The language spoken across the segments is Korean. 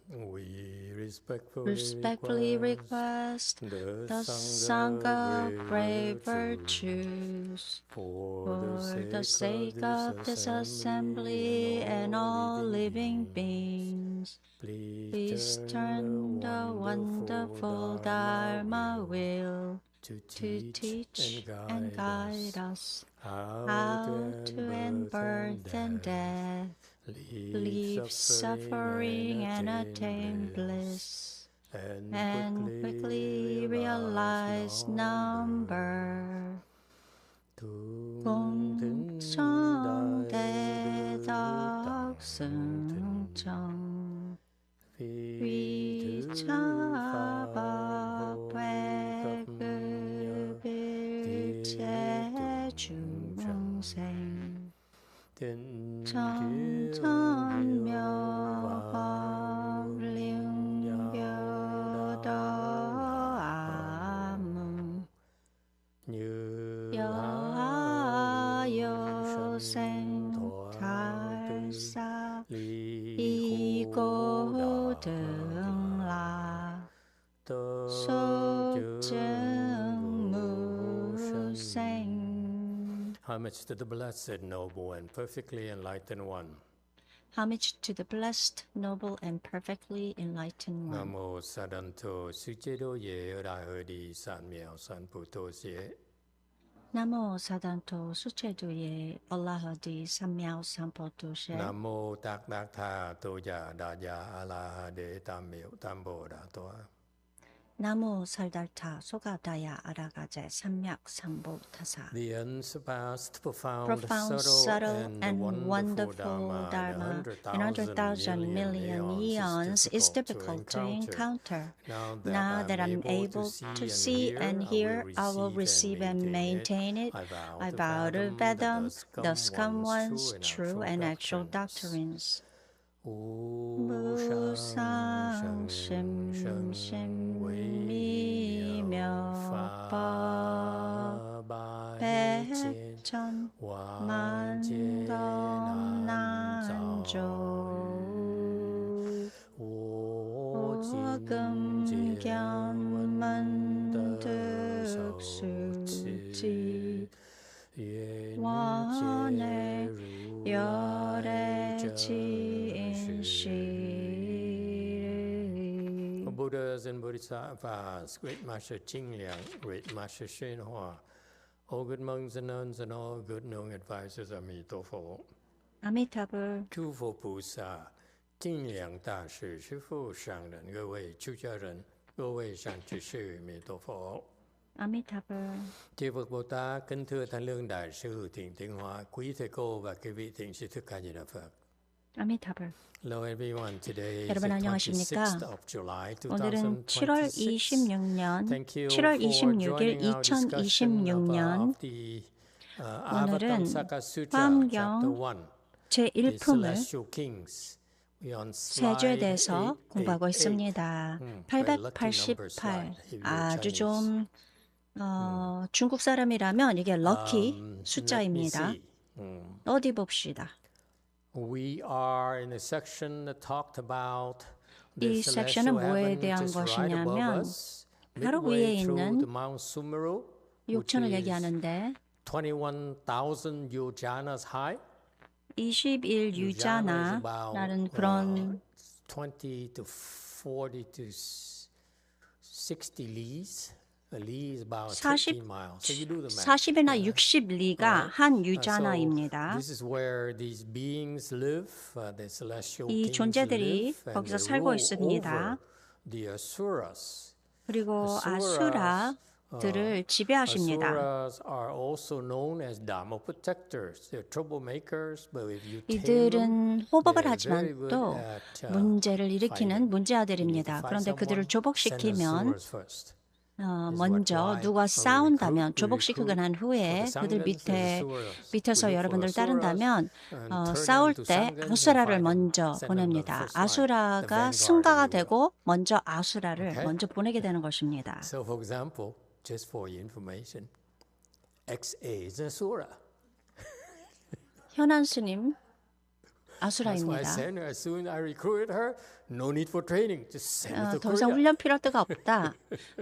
We respectfully Respectfully request the the Sangha Sangha brave brave virtues virtues for for the sake of this assembly and all living beings. Please turn the wonderful Dharma wheel to to teach and guide us how to end birth and death, leave suffering and attain bliss, and quickly realize number. 공성대덕승정 위차박백급일체중생 천천묘법능교도암 여하요생탈사 이고등락 속증무생. Homage to the blessed, noble, and perfectly enlightened one. Homage to the blessed, noble, and perfectly enlightened one. Namo Sadanto Suchedo Ye Rahodi San Miao San Puto Xie. Namo Sadanto Sucheduye Allahadi Samyao Sampotushe. Namo Tak Tak Tha Toja Daja Allah De Tam Miao Tam Bo Da Toa. Namo Saldartha Sogadaya Aragaje Samyak Sambo Tasa. The unsurpassed, profound, Profound, subtle, and wonderful Dharma in 100,000 million eons is difficult to encounter. Now that I'm able to see and hear, I will receive and maintain it. I vow to Vedam, thus come one's true and actual doctrines. 무상 심심미묘법 백천 만덕난조 오금견만득수지 원의 열애지인시. Buddhas and Bodhisattvas, Great Master Ching Liang, Great Master Hsuan Hua, all good monks and nuns and all good known advisors of Amitabha. Amitabha. 诸佛菩萨、净良大士、师父上人、各位出家人、各位善知识，弥陀佛。 Amitabha. Chư Phật Bồ Tát, kính thưa Thanh Lương Đại sư Thiện Tiến Hóa, quý thầy cô và quý vị thiện sư Thích Ca Di Đà Phật. Amitabha. Hello everyone. Today is 여러분 the 안녕하십니까? 26th of July 오늘은 7월 2026. 26년, Thank you 7월 for 26일 joining our discussion 2026년 of the 오늘은 Avatamsaka Sutta, 화엄경 Chapter 1, the 제1품을 Celestial Kings. We're on 세조에 slide 대해서 공부하고 888. 있습니다. very lucky number 888. slide, if you're 아주 Chinese. 좀 중국 사람이라면 이게 럭키 Let me 숫자입니다. see. 어디 봅시다. We are in a section that talked about 이 the 섹션은 celestial 뭐에 heaven 대한 just right above 것이냐면 us, 바로 midway 위에 through 있는 the Mount Sumeru, which 육천을 is 얘기하는데 21,000 yojanas high. 21유자나라는 그런 20 to 40 to 60 lees. A lee is about 30 miles. So you do the math. 40이나 60리가 한 유자나입니다. This is where these beings live, the celestial 이 kings 존재들이 live, and 거기서 they 살고 rule 있습니다. over the asuras. 그리고 아수라들을 지배하십니다. Asuras are also known as Dharma protectors. They're troublemakers, but if you tame them, 이들은 호법을 they're very 하지만 good 또 at 문제를 일으키는 fighting. 문제아들입니다. If you 그런데 fight 그들을 someone, send the 조복시키면 asuras first. 먼저 누가 싸운다면 조복시키고 난 후에 그들 밑에서 여러분들 따른다면 싸울 때 아수라를 먼저 보냅니다. 아수라가 승가가 되고 먼저 아수라를 먼저 보내게 되는 것입니다. So for example, just for your information, XA is an asura. 현안 스님 아수라입니다. As soon as I recruited her, no need for training. Just send her to 더 이상 Korea. 훈련 필요할 데가 없다.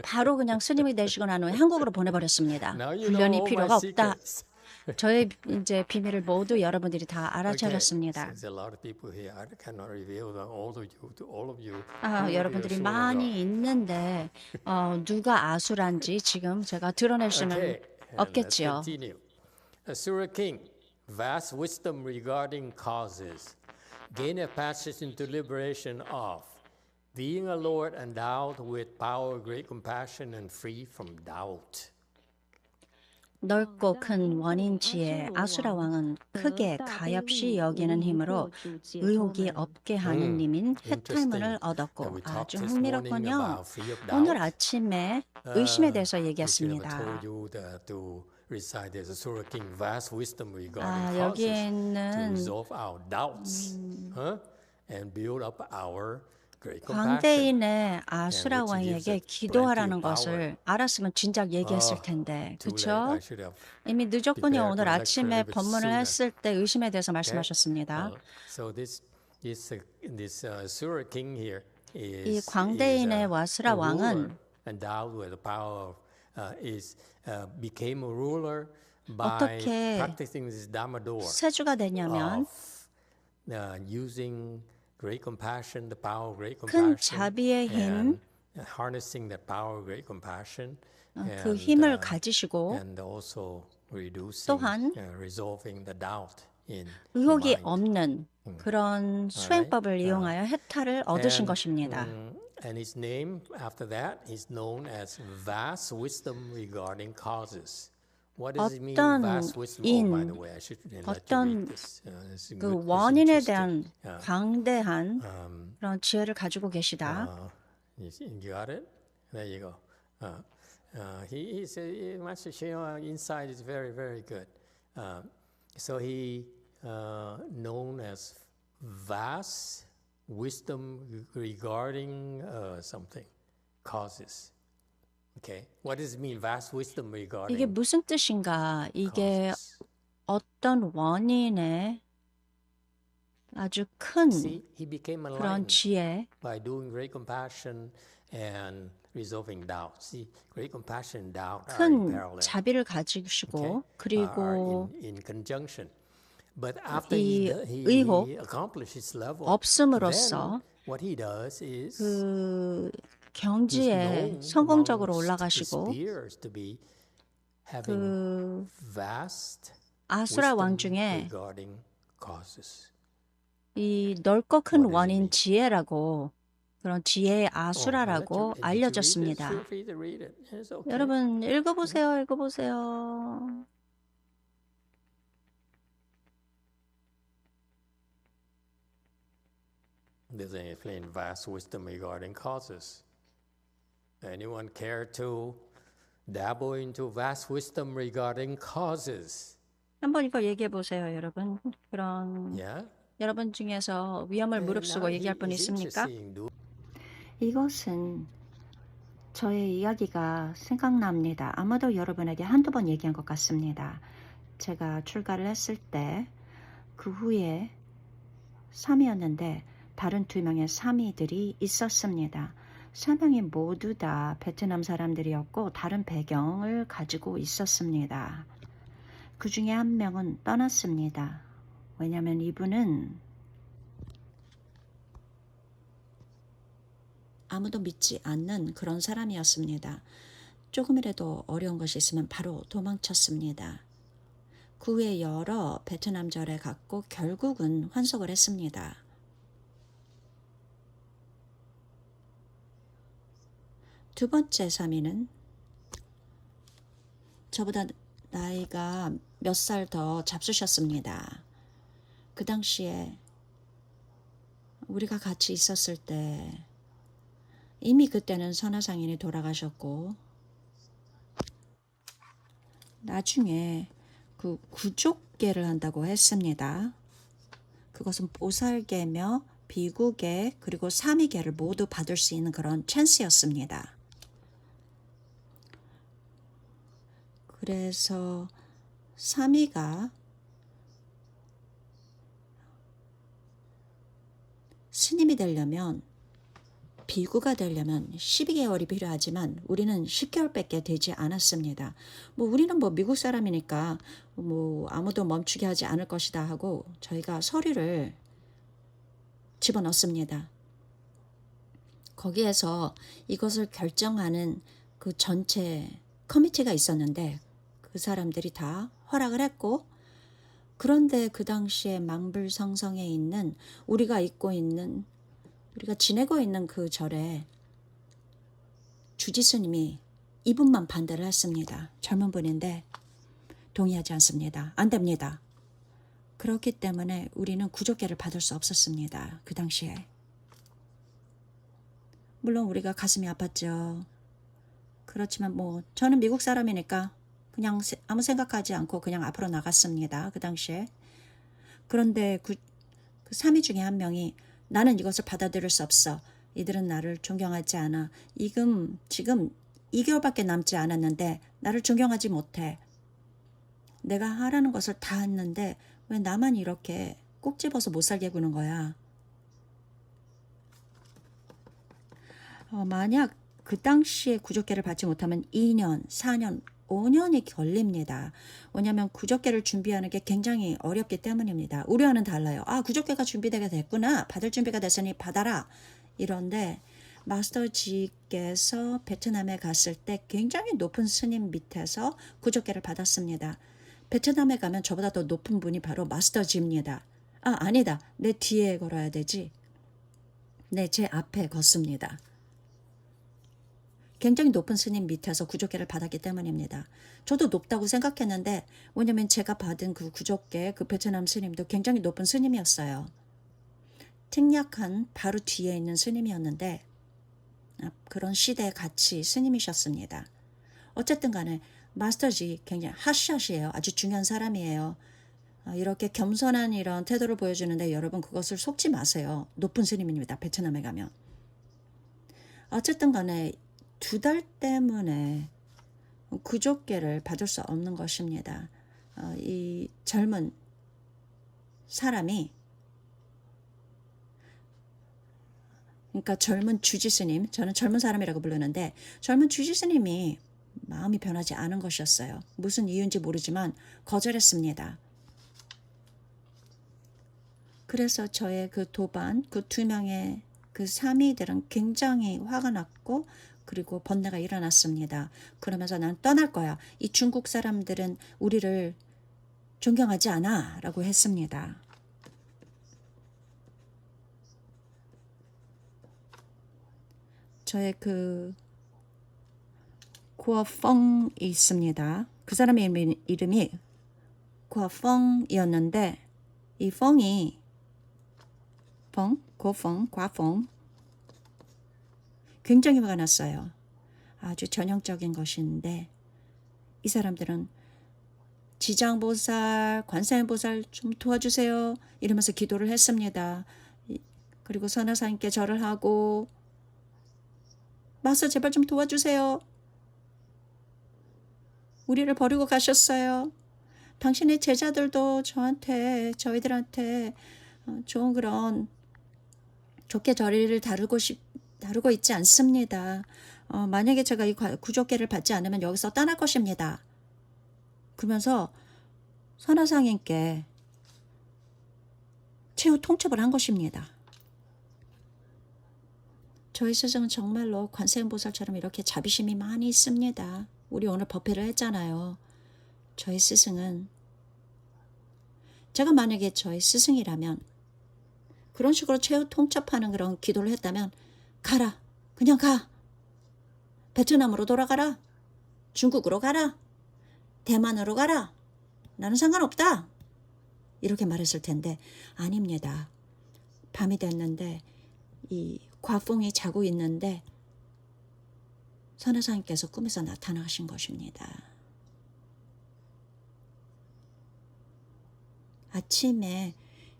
바로 그냥 스님이 되시고 난 후에 한국으로 보내버렸습니다. Now you know 훈련이 all my 필요가 없다. secrets. 저의 이제 비밀을 모두 여러분들이 다 Okay. 알아차렸습니다. There's a lot of people here. I cannot reveal all of you to all of you. 여러분들이 많이 있는데 누가 아수라인지 지금 제가 드러낼 수는 Okay. And let's 없겠지요. continue. Asura king, vast wisdom regarding causes, gain a passage into liberation of, being a lord endowed with power, great compassion, and free from doubt. 넓고 큰 원인지에 아수라 왕은 크게 가엾이 여기는 힘으로 의혹이 없게 하는 님인 해탈문을 얻었고 아주 흥미롭군요. 오늘 아침에 의심에 대해서 얘기했습니다. 여기에는 광대인의 아수라 왕에게 기도하라는 것을 알았으면 진작 얘기했을 텐데, 그렇죠? 이미 늦었군요. 오늘 아침에 법문을 했을 때 의심에 대해서 말씀하셨습니다. 이 광대인의 와스라 왕은 어떻게 세주가 되냐면 큰 자비의 힘, 그 힘을 가지시고 또한 의혹이 없는 그런 수행법을 이용하여 해탈을 얻으신 것입니다. And his name after that is known as vast wisdom regarding causes. What does it mean, vast wisdom? Oh, by the way, I should let you read this. 그 원인에 대한 광대한 그런 지혜를 가지고 계시다. You got it? There you go. He's Master Sheo inside is very, very good. So he known as vast wisdom regarding something, causes. Okay, what does it mean, vast wisdom regarding? 이게 무슨 뜻인가? 이게 causes? 어떤 원인에 아주 큰 See, he became 그런 enlightened 지혜, by doing great compassion and resolving doubt. See, great compassion and doubt are in 큰 parallel. 자비를 가지시고 Are 그리고 in conjunction. But after 이 he 의혹 accomplished his level, 없음으로써 then what he does is 그 he's 경지에 known 성공적으로 amongst his 올라가시고 peers to be having 그 vast 아수라 왕 wisdom 중에 regarding causes. 이 넓고 큰 What does it 원인 mean? 지혜라고 그런 지혜의 Oh, I'll 아수라라고 let you read it. 알려졌습니다. Feel free to read it. It's okay. 여러분 읽어보세요. 읽어보세요. There's a plain vast wisdom regarding causes. Anyone care to dabble into vast wisdom regarding causes? 한번 이거 얘기해 보세요, 여러분. 그런 Yeah? 여러분 중에서 위험을 무릅쓰고 얘기할 분 있습니까? 이것은 저의 이야기가 생각납니다. 아마도 여러분에게 한두 번 얘기한 것 같습니다. 제가 출가를 했을 때 그 후에 3위였는데 다른 2명의 3위들이 있었습니다. 3명이 모두 다 베트남 사람들이었고 다른 배경을 가지고 있었습니다. 그 중에 한 명은 떠났습니다. 왜냐하면 이분은 아무도 믿지 않는 그런 사람이었습니다. 조금이라도 어려운 것이 있으면 바로 도망쳤습니다. 그 후에 여러 베트남 절에 갔고 결국은 환속을 했습니다. 두 번째 3위는 저보다 나이가 몇 살 더 잡수셨습니다. 그 당시에 우리가 같이 있었을 때 이미 그때는 선화상인이 돌아가셨고 나중에 그 구족계를 한다고 했습니다. 그것은 보살계며 비구계 그리고 삼위계를 모두 받을 수 있는 그런 찬스였습니다. 그래서 3위가 스님이 되려면, 비구가 되려면 12개월이 필요하지만 우리는 10개월밖에 되지 않았습니다. 우리는 미국 사람이니까 아무도 멈추게 하지 않을 것이다 하고 저희가 서류를 집어넣습니다. 거기에서 이것을 결정하는 그 전체 커미티가 있었는데 그 사람들이 다 허락을 했고, 그런데 그 당시에 망불성성에 있는 우리가 지내고 있는 그 절에 주지스님이 이분만 반대를 했습니다. 젊은 분인데 동의하지 않습니다. 안 됩니다. 그렇기 때문에 우리는 구조계를 받을 수 없었습니다. 그 당시에. 물론 우리가 가슴이 아팠죠. 그렇지만 저는 미국 사람이니까 그냥 아무 생각하지 않고 그냥 앞으로 나갔습니다. 그 당시에. 그런데 그 3위 중에 한 명이 나는 이것을 받아들일 수 없어. 이들은 나를 존경하지 않아. 지금 2개월밖에 남지 않았는데 나를 존경하지 못해. 내가 하라는 것을 다 했는데 왜 나만 이렇게 꼭 집어서 못 살게 구는 거야. 만약 그 당시에 구조계를 받지 못하면 2년, 4년, 5년이 걸립니다. 왜냐하면 구조계를 준비하는 게 굉장히 어렵기 때문입니다. 우리와는 달라요. 구조계가 준비되게 됐구나. 받을 준비가 됐으니 받아라. 이런데 마스터 지께서 베트남에 갔을 때 굉장히 높은 스님 밑에서 구조계를 받았습니다. 베트남에 가면 저보다 더 높은 분이 바로 마스터 지입니다. 아니다. 내 뒤에 걸어야 되지. 네, 제 앞에 걷습니다. 굉장히 높은 스님 밑에서 구조계를 받았기 때문입니다. 저도 높다고 생각했는데 왜냐면 제가 받은 그 구조계, 그 베트남 스님도 굉장히 높은 스님이었어요. 틱약한 바로 뒤에 있는 스님이었는데 그런 시대에 같이 스님이셨습니다. 어쨌든 간에 마스터지 굉장히 핫샷이에요. 아주 중요한 사람이에요. 이렇게 겸손한 이런 태도를 보여주는데 여러분 그것을 속지 마세요. 높은 스님입니다. 베트남에 가면. 어쨌든 간에 2달 때문에 구조계를 받을 수 없는 것입니다. 이 젊은 사람이, 그러니까 젊은 주지스님, 저는 젊은 사람이라고 부르는데 젊은 주지스님이 마음이 변하지 않은 것이었어요. 무슨 이유인지 모르지만 거절했습니다. 그래서 저의 그 도반, 그 2명의 그 3위들은 굉장히 화가 났고 그리고 번뇌가 일어났습니다. 그러면서 난 떠날 거야. 이 중국 사람들은 우리를 존경하지 않아 라고 했습니다. 저의 그 고아펑이 있습니다. 그 사람의 이름이 고아펑이었는데 이 펑이 과펑 굉장히 화가 났어요. 아주 전형적인 것인데 이 사람들은 지장보살, 관세음보살 좀 도와주세요 이러면서 기도를 했습니다. 그리고 선화사님께 절을 하고 마스터 제발 좀 도와주세요. 우리를 버리고 가셨어요. 당신의 제자들도 저희들한테 좋은 그런 좋게 저희를 다루고 있지 않습니다. 만약에 제가 이 구조계를 받지 않으면 여기서 떠날 것입니다. 그러면서 선화상인께 최후 통첩을 한 것입니다. 저희 스승은 정말로 관세음보살처럼 이렇게 자비심이 많이 있습니다. 우리 오늘 법회를 했잖아요. 저희 스승은, 제가 만약에 저희 스승이라면 그런 식으로 최후 통첩하는 그런 기도를 했다면 가라. 그냥 가. 베트남으로 돌아가라. 중국으로 가라. 대만으로 가라. 나는 상관없다. 이렇게 말했을 텐데 아닙니다. 밤이 됐는데 이 과풍이 자고 있는데 선화사님께서 꿈에서 나타나신 것입니다. 아침에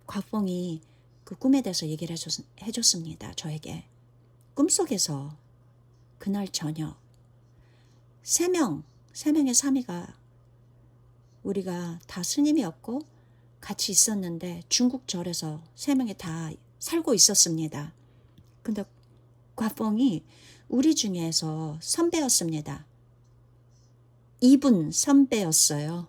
과풍이 그 꿈에 대해서 얘기를 해줬습니다. 저에게. 꿈속에서 그날 저녁 3명의 사미가 우리가 다 스님이었고 같이 있었는데 중국 절에서 3명이 다 살고 있었습니다. 근데 과펑이 우리 중에서 선배였습니다. 이분 선배였어요.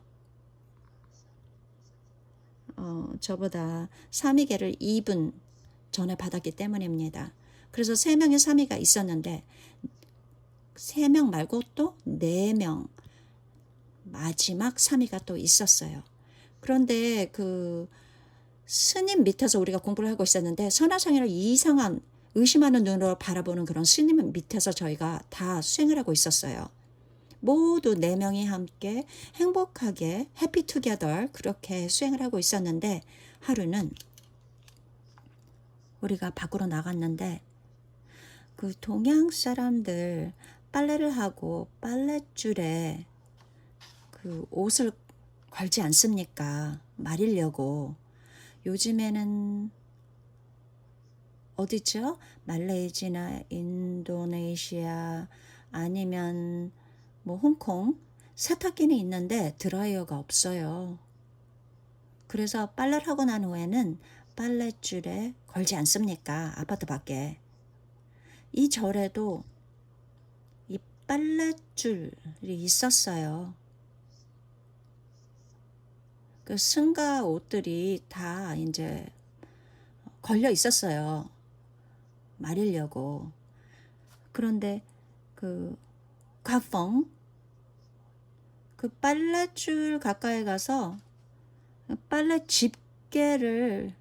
저보다 삼위계를 2분 전에 받았기 때문입니다. 그래서 3명의 삼위가 있었는데 3명 말고 또 4명 마지막 삼위가 또 있었어요. 그런데 그 스님 밑에서 우리가 공부를 하고 있었는데 선화상이를 이상한 의심하는 눈으로 바라보는 그런 스님 밑에서 저희가 다 수행을 하고 있었어요. 모두 4명이 함께 행복하게 해피 투게더 그렇게 수행을 하고 있었는데 하루는 우리가 밖으로 나갔는데 그 동양 사람들 빨래를 하고 빨랫줄에 그 옷을 걸지 않습니까? 말리려고. 요즘에는 어디죠? 말레이시아나 인도네시아 아니면 뭐 홍콩 세탁기는 있는데 드라이어가 없어요. 그래서 빨래를 하고 난 후에는 빨랫줄에 걸지 않습니까? 아파트 밖에. 이 절에도 이 빨랫줄이 있었어요. 그 승가 옷들이 다 이제 걸려 있었어요. 말리려고. 그런데 그 가펑 그 빨랫줄 가까이 가서 빨래 집게를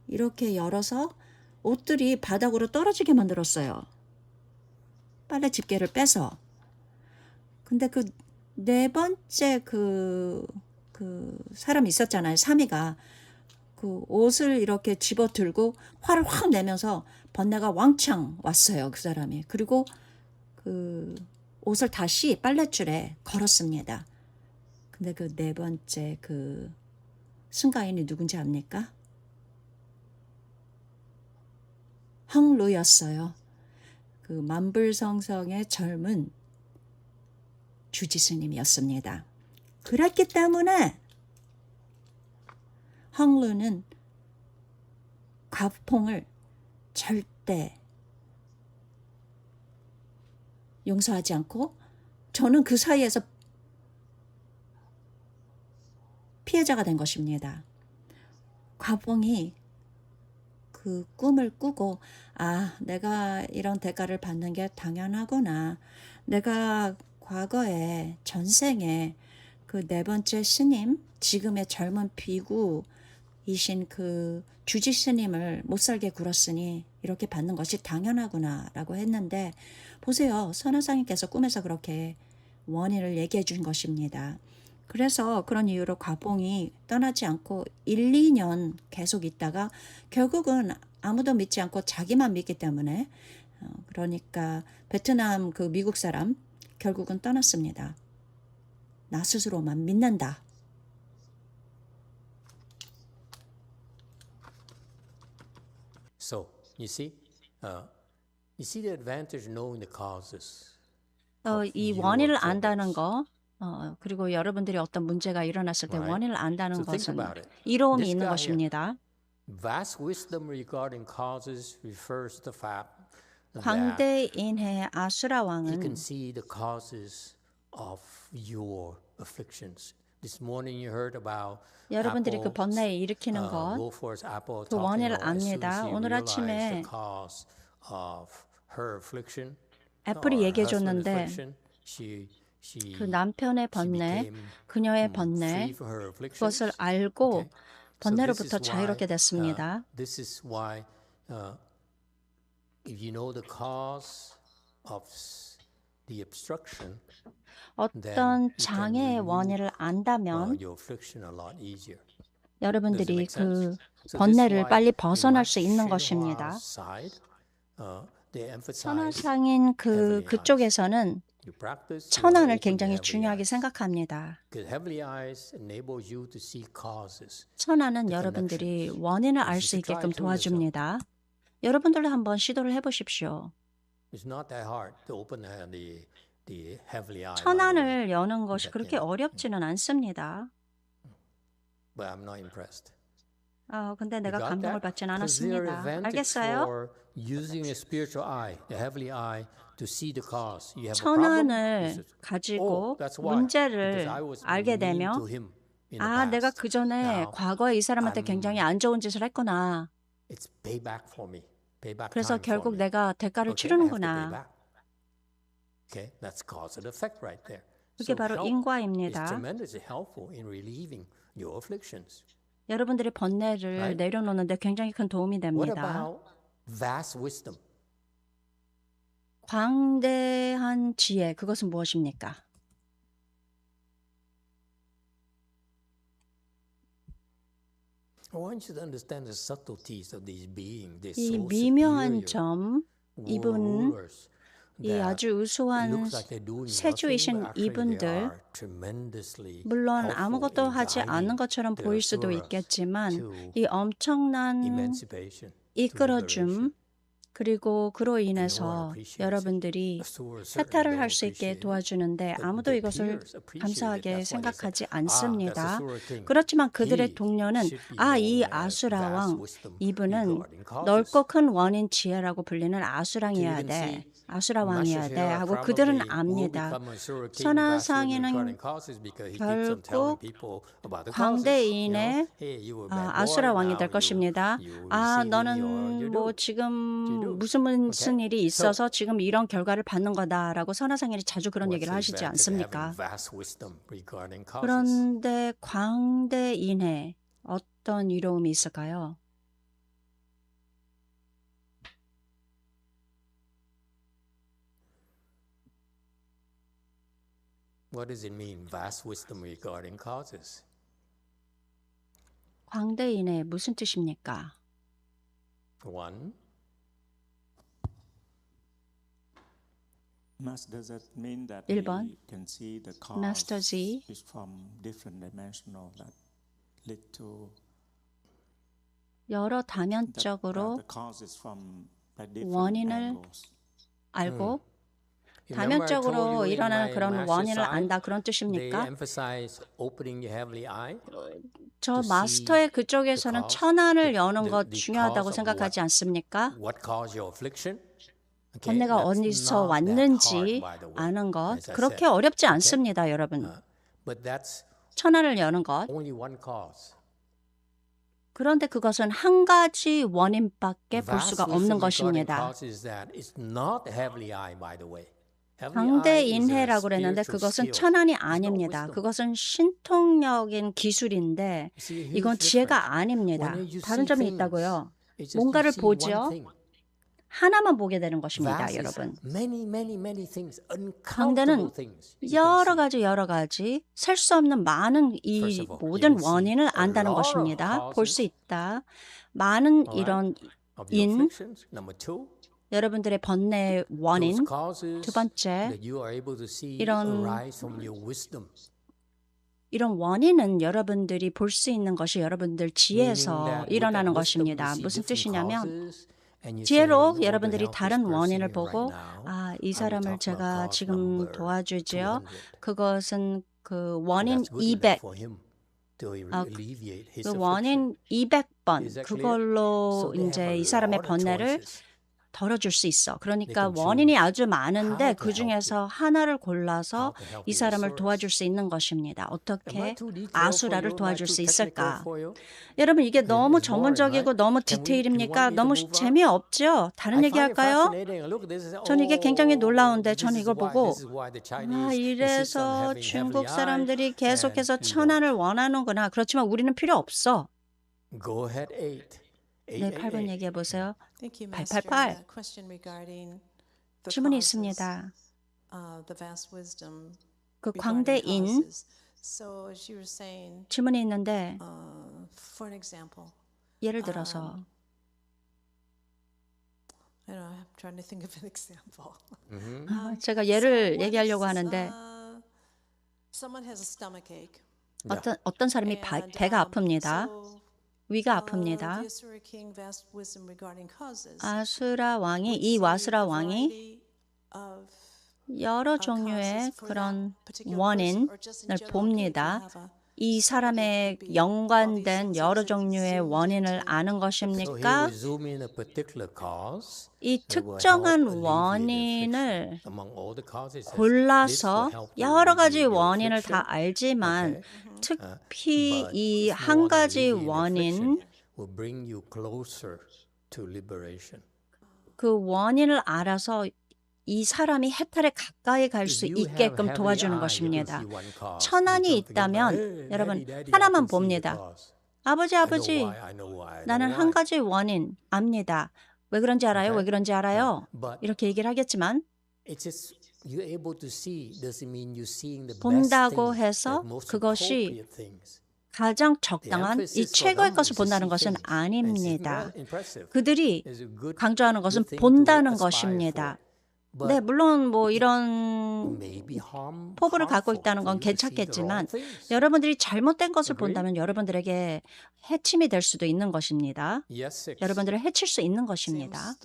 이렇게 열어서 옷들이 바닥으로 떨어지게 만들었어요. 빨래 집게를 빼서. 근데 그 4번째 그 사람이 있었잖아요. 3위가. 그 옷을 이렇게 집어들고 화를 확 내면서 번뇌가 왕창 왔어요. 그 사람이. 그리고 그 옷을 다시 빨랫줄에 걸었습니다. 근데 그 4번째 그 승가인이 누군지 압니까? 헝루였어요. 그 만불성성의 젊은 주지스님이었습니다. 그랬기 때문에 헝루는 가펑을 절대 용서하지 않고 저는 그 사이에서 피해자가 된 것입니다. 가펑이 그 꿈을 꾸고 내가 이런 대가를 받는 게 당연하구나. 내가 과거에 전생에 그 4번째 스님 지금의 젊은 비구이신 그 주지 스님을 못살게 굴었으니 이렇게 받는 것이 당연하구나 라고 했는데 보세요. 선화상님께서 꿈에서 그렇게 원인을 얘기해 준 것입니다. 그래서 그런 이유로 가봉이 떠나지 않고 1, 2년 계속 있다가 결국은 아무도 믿지 않고 자기만 믿기 때문에 그러니까 베트남 그 미국 사람 결국은 떠났습니다. 나 스스로만 믿는다. So, you see the advantage of knowing the causes. 이 원인을 안다는 거, 그리고 여러분들이 어떤 문제가 일어났을 때 원인을 안다는 것은 이로움이 있는 것입니다. Vast wisdom regarding causes refers to the fact 광대인의 아수라 you can 왕은 see the causes of your afflictions. This morning you heard about 여러분들이 그 번뇌를 일으키는 것, 그 원인을 압니다. 오늘 아침에 애플이 얘기해 줬는데 그 남편의 번뇌, 그녀의 번뇌, 그것을 알고 번뇌로부터 자유롭게 됐습니다. This is why if you know the cause of the obstruction, 어떤 장애의 원인을 안다면 여러분들이 그 번뇌를 빨리 벗어날 수 있는 것입니다. 선화상인 그쪽에서는 천안을 굉장히 중요하게 생각합니다. 천안은 여러분들이 원인을 알 수 있게끔 도와줍니다. 여러분들도 한번 시도를 해보십시오. 천안을 여는 것이 그렇게 어렵지는 않습니다. 근데 내가 감동을 받진 않았습니다. 알겠어요? 천안을 가지고 문제를 알게 되며 내가 그 전에 과거에 이 사람한테 굉장히 안 좋은 짓을 했구나. 그래서 결국 내가 대가를 치르는구나. 그게 바로 인과입니다. 여러분들의 번뇌를 내려놓는데 굉장히 큰 도움이 됩니다. 광대한 지혜, 그것은 무엇입니까? 이 미묘한 점, 이분, 이 아주 우수한 세주이신 이분들, 물론 아무것도 하지 않는 것처럼 보일 수도 있겠지만 이 엄청난 이끌어줌, 그리고 그로 인해서 여러분들이 해탈을 할 수 있게 도와주는데 아무도 이것을 감사하게 생각하지 않습니다. 그렇지만 그들의 동료는 이 아수라 왕, 이분은 넓고 큰 원인 지혜라고 불리는 아수랑이어야 돼. 아수라 왕이어야 돼 하고 그들은 압니다. 선하상에는 결국 광대인의 아수라 왕이 될 것입니다. 너는 뭐 지금 무슨 일이 있어서 지금 이런 결과를 받는 거다라고 선하상인이 자주 그런 얘기를 하시지 않습니까? 그런데 광대인의 어떤 이로움이 있을까요? What does it mean, vast wisdom regarding causes? 광대인의 무슨 뜻입니까? 1. Master 1번 Master Z 여러 다면적으로 원인을 알고 다면적으로 일어나는 그런 원인을 안다 그런 뜻입니까? 저 마스터의 그쪽에서는 천안을 여는 것 중요하다고 생각하지 않습니까? 번뇌가 어디서 왔는지 아는 것 그렇게 어렵지 않습니다, 여러분. 천안을 여는 것. 그런데 그것은 한 가지 원인밖에 볼 수가 없는 것입니다. 광대인해라고 그랬는데 그것은 천안이 아닙니다. 그것은 신통력인 기술인데 이건 지혜가 아닙니다. 다른 점이 있다고요. 뭔가를 보죠. 하나만 보게 되는 것입니다, 여러분. 광대는 여러 가지 셀 수 없는 많은 이 모든 원인을 안다는 것입니다. 볼 수 있다. 많은 이런 여러분들의 번뇌의 원인. 두 번째, 이런 원인은 여러분들이 볼 수 있는 것이 여러분들 지혜에서 일어나는 것입니다. 무슨 뜻이냐면 지혜로 여러분들이 다른 원인을 보고 이 사람을 제가 지금 도와주지요. 그것은 그 원인 200. 그 원인 200번 그걸로 이제 이 사람의 번뇌를 덜어줄 수 있어. 그러니까 원인이 아주 많은데 그중에서 하나를 골라서 이 사람을 도와줄 수 있는 것입니다. 어떻게 아수라를 도와줄 수 있을까? 여러분 이게 너무 전문적이고 너무 디테일입니까? 너무 재미없죠? 다른 얘기 할까요? 전 이게 굉장히 놀라운데 저는 이걸 보고 이래서 중국 사람들이 계속해서 천안을 원하는구나. 그렇지만 우리는 필요 없어. 네, 8번 얘기해 보세요. 888. 질문이 있습니다. 그 광대인 질문이 있는데 예를 들어서 제가 예를 얘기하려고 하는데 어떤 사람이 배가 아픕니다. 위가 아픕니다. 아수라 왕이 이 와수라 왕이 여러 종류의 그런 원인을 봅니다. 이 사람에 연관된 여러 종류의 원인을 아는 것입니까? 이 특정한 원인을 골라서 여러 가지 원인을 다 알지만 특히 이 한 가지 원인, 그 원인을 알아서 이 사람이 해탈에 가까이 갈 수 있게끔 도와주는 것입니다. 천안이 있다면 여러분 하나만 봅니다. 아버지, 나는 한 가지 원인 압니다. 왜 그런지 알아요? 왜 그런지 알아요? 이렇게 얘기를 하겠지만 본다고 해서 그것이 가장 적당한 이 최고의 것을 본다는 것은 아닙니다. 그들이 강조하는 것은 본다는 것입니다. 네, 물론 뭐 이런 포부를 갖고 있다는 건 괜찮겠지만 여러분들이 잘못된 것을 본다면 여러분들에게 해침이 될 수도 있는 것입니다. 여러분들을 해칠 수 있는 것입니다.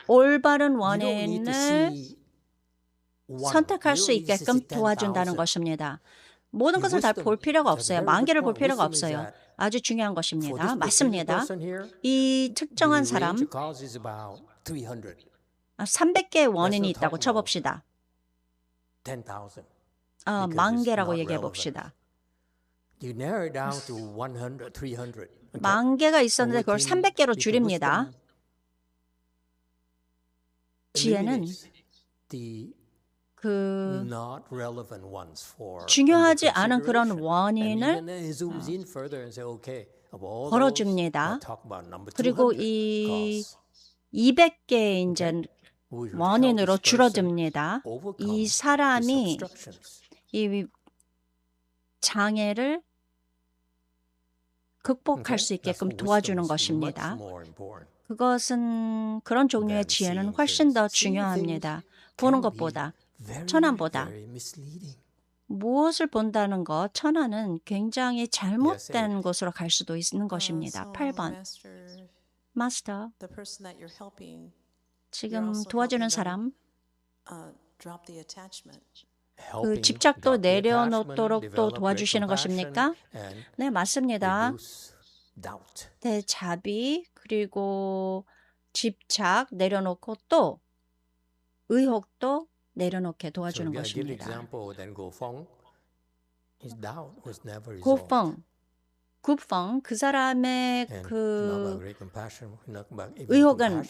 올바른 원인을 선택할 수 있게끔 도와준다는 것입니다. 모든 것을 다 볼 필요가 없어요. 만 개를 볼 필요가 없어요. 아주 중요한 것입니다. 맞습니다. 이 특정한 사람 300개의 원인이 있다고 쳐봅시다. 만 개라고 얘기해 봅시다. 만 개가 있었는데 그걸 300개로 줄입니다. 지혜는 중요하지 않은 그런 원인을 걸어줍니다. 그리고 이 200개의 이제 원인으로 줄어듭니다. 이 사람이 이 장애를 극복할 수 있게끔 도와주는 것입니다. 그것은 그런 종류의 지혜는 훨씬 더 중요합니다. 보는 것보다. 천안보다. 무엇을 본다는 것, 천안은 굉장히 잘못된 곳으로 갈 수도 있는 것입니다. 8번. 마스터, 지금 도와주는 사람, 그 집착도 내려놓도록 또 도와주시는 것입니까? 네, 맞습니다. 대자비, 그리고 집착 내려놓고 또 의혹도 내려놓게 도와주는 것입니다. 굿펑, 그 사람의 그 의혹은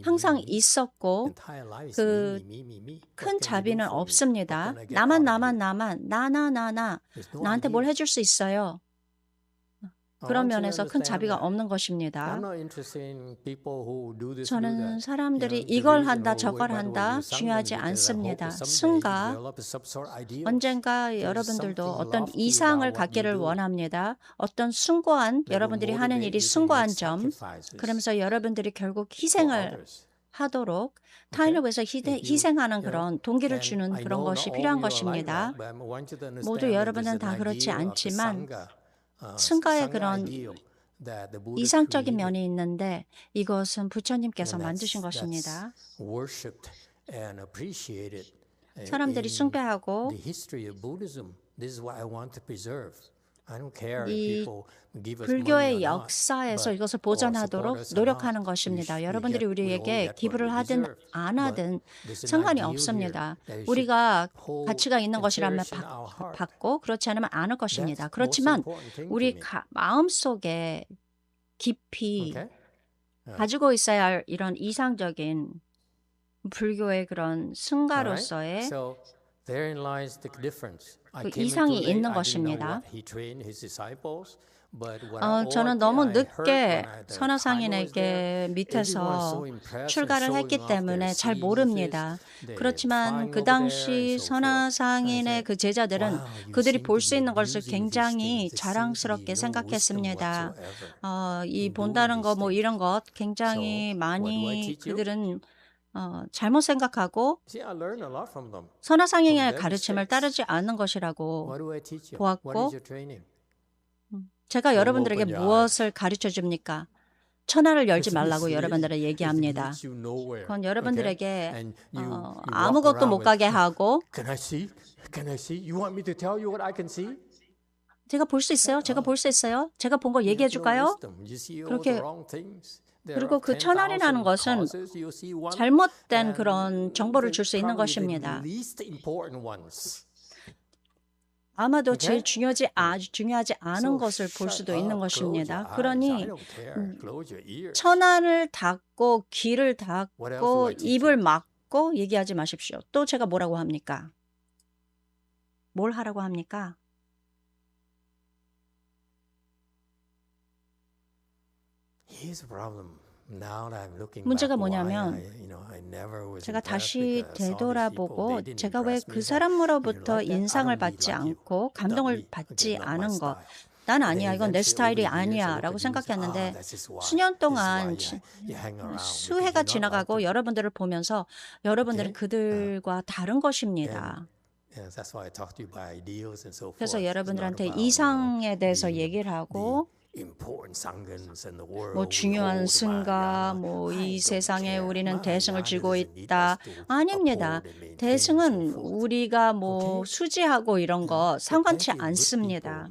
항상 있었고 그 큰 자비는 없습니다. 나만, 나한테 뭘 해줄 수 있어요. 그런 면에서 큰 자비가 없는 것입니다. 저는 사람들이 이걸 한다 저걸 한다 중요하지 않습니다. 승가, 언젠가 여러분들도 어떤 이상을 갖기를 원합니다. 어떤 숭고한, 여러분들이 하는 일이 숭고한 점, 그러면서 여러분들이 결국 희생을 하도록 타인을 위해서 희생하는 그런 동기를 주는 그런 것이 필요한 것입니다. 모두 여러분은 다 그렇지 않지만 승가의 그런 이상적인 면이 있는데 이것은 부처님께서 만드신 것입니다. 사람들이 숭배하고 이 불교의 역사에서 이것을 보존하도록 노력하는 것입니다. 여러분들이 우리에게 기부를 하든 안 하든 상관이 없습니다. 우리가 가치가 있는 것이라면 받고 그렇지 않으면 안 할 것입니다. 그렇지만 우리 마음속에 깊이 가지고 있어야 할 이런 이상적인 불교의 그런 승가로서의 그 이상이 있는 것입니다. 저는 너무 늦게 선화상인에게 밑에서 출가를 했기 때문에 잘 모릅니다. 그렇지만 그 당시 선화상인의 그 제자들은 그들이 볼 수 있는 것을 굉장히 자랑스럽게 생각했습니다. 이 본다는 거 뭐 이런 것 굉장히 많이 그들은 잘못 생각하고 선화상인의 가르침을 따르지 않는 것이라고 보았고 제가 여러분들에게 무엇을 가르쳐 줍니까? 천하를 열지 말라고 여러분들은 얘기합니다. 그건 여러분들에게 아무것도 못 가게 하고 제가 볼 수 있어요? 제가 볼 수 있어요? 제가 본 거 얘기해 줄까요? 그렇게 그리고 그 천안이라는 것은 잘못된 그런 정보를 줄 수 있는 것입니다. 아마도 제일 중요하지 않은 것을 볼 수도 있는 것입니다. 그러니 천안을 닫고 귀를 닫고 입을 막고 얘기하지 마십시오. 또 제가 뭐라고 합니까? 뭘 하라고 합니까? 문제가 뭐냐면 제가 다시 되돌아보고 제가 왜 그 사람으로부터 인상을 받지 않고 감동을 받지 않은 것, 난 아니야, 이건 내 스타일이 아니야 라고 생각했는데 수년 동안 수해가 지나가고 여러분들을 보면서 여러분들은 그들과 다른 것입니다. 그래서 여러분들한테 이상에 대해서 얘기를 하고 뭐 중요한 승가, 뭐 이 세상에 우리는 대승을 쥐고 있다. 아닙니다. 대승은 우리가 뭐 수지하고 이런 거 상관치 않습니다.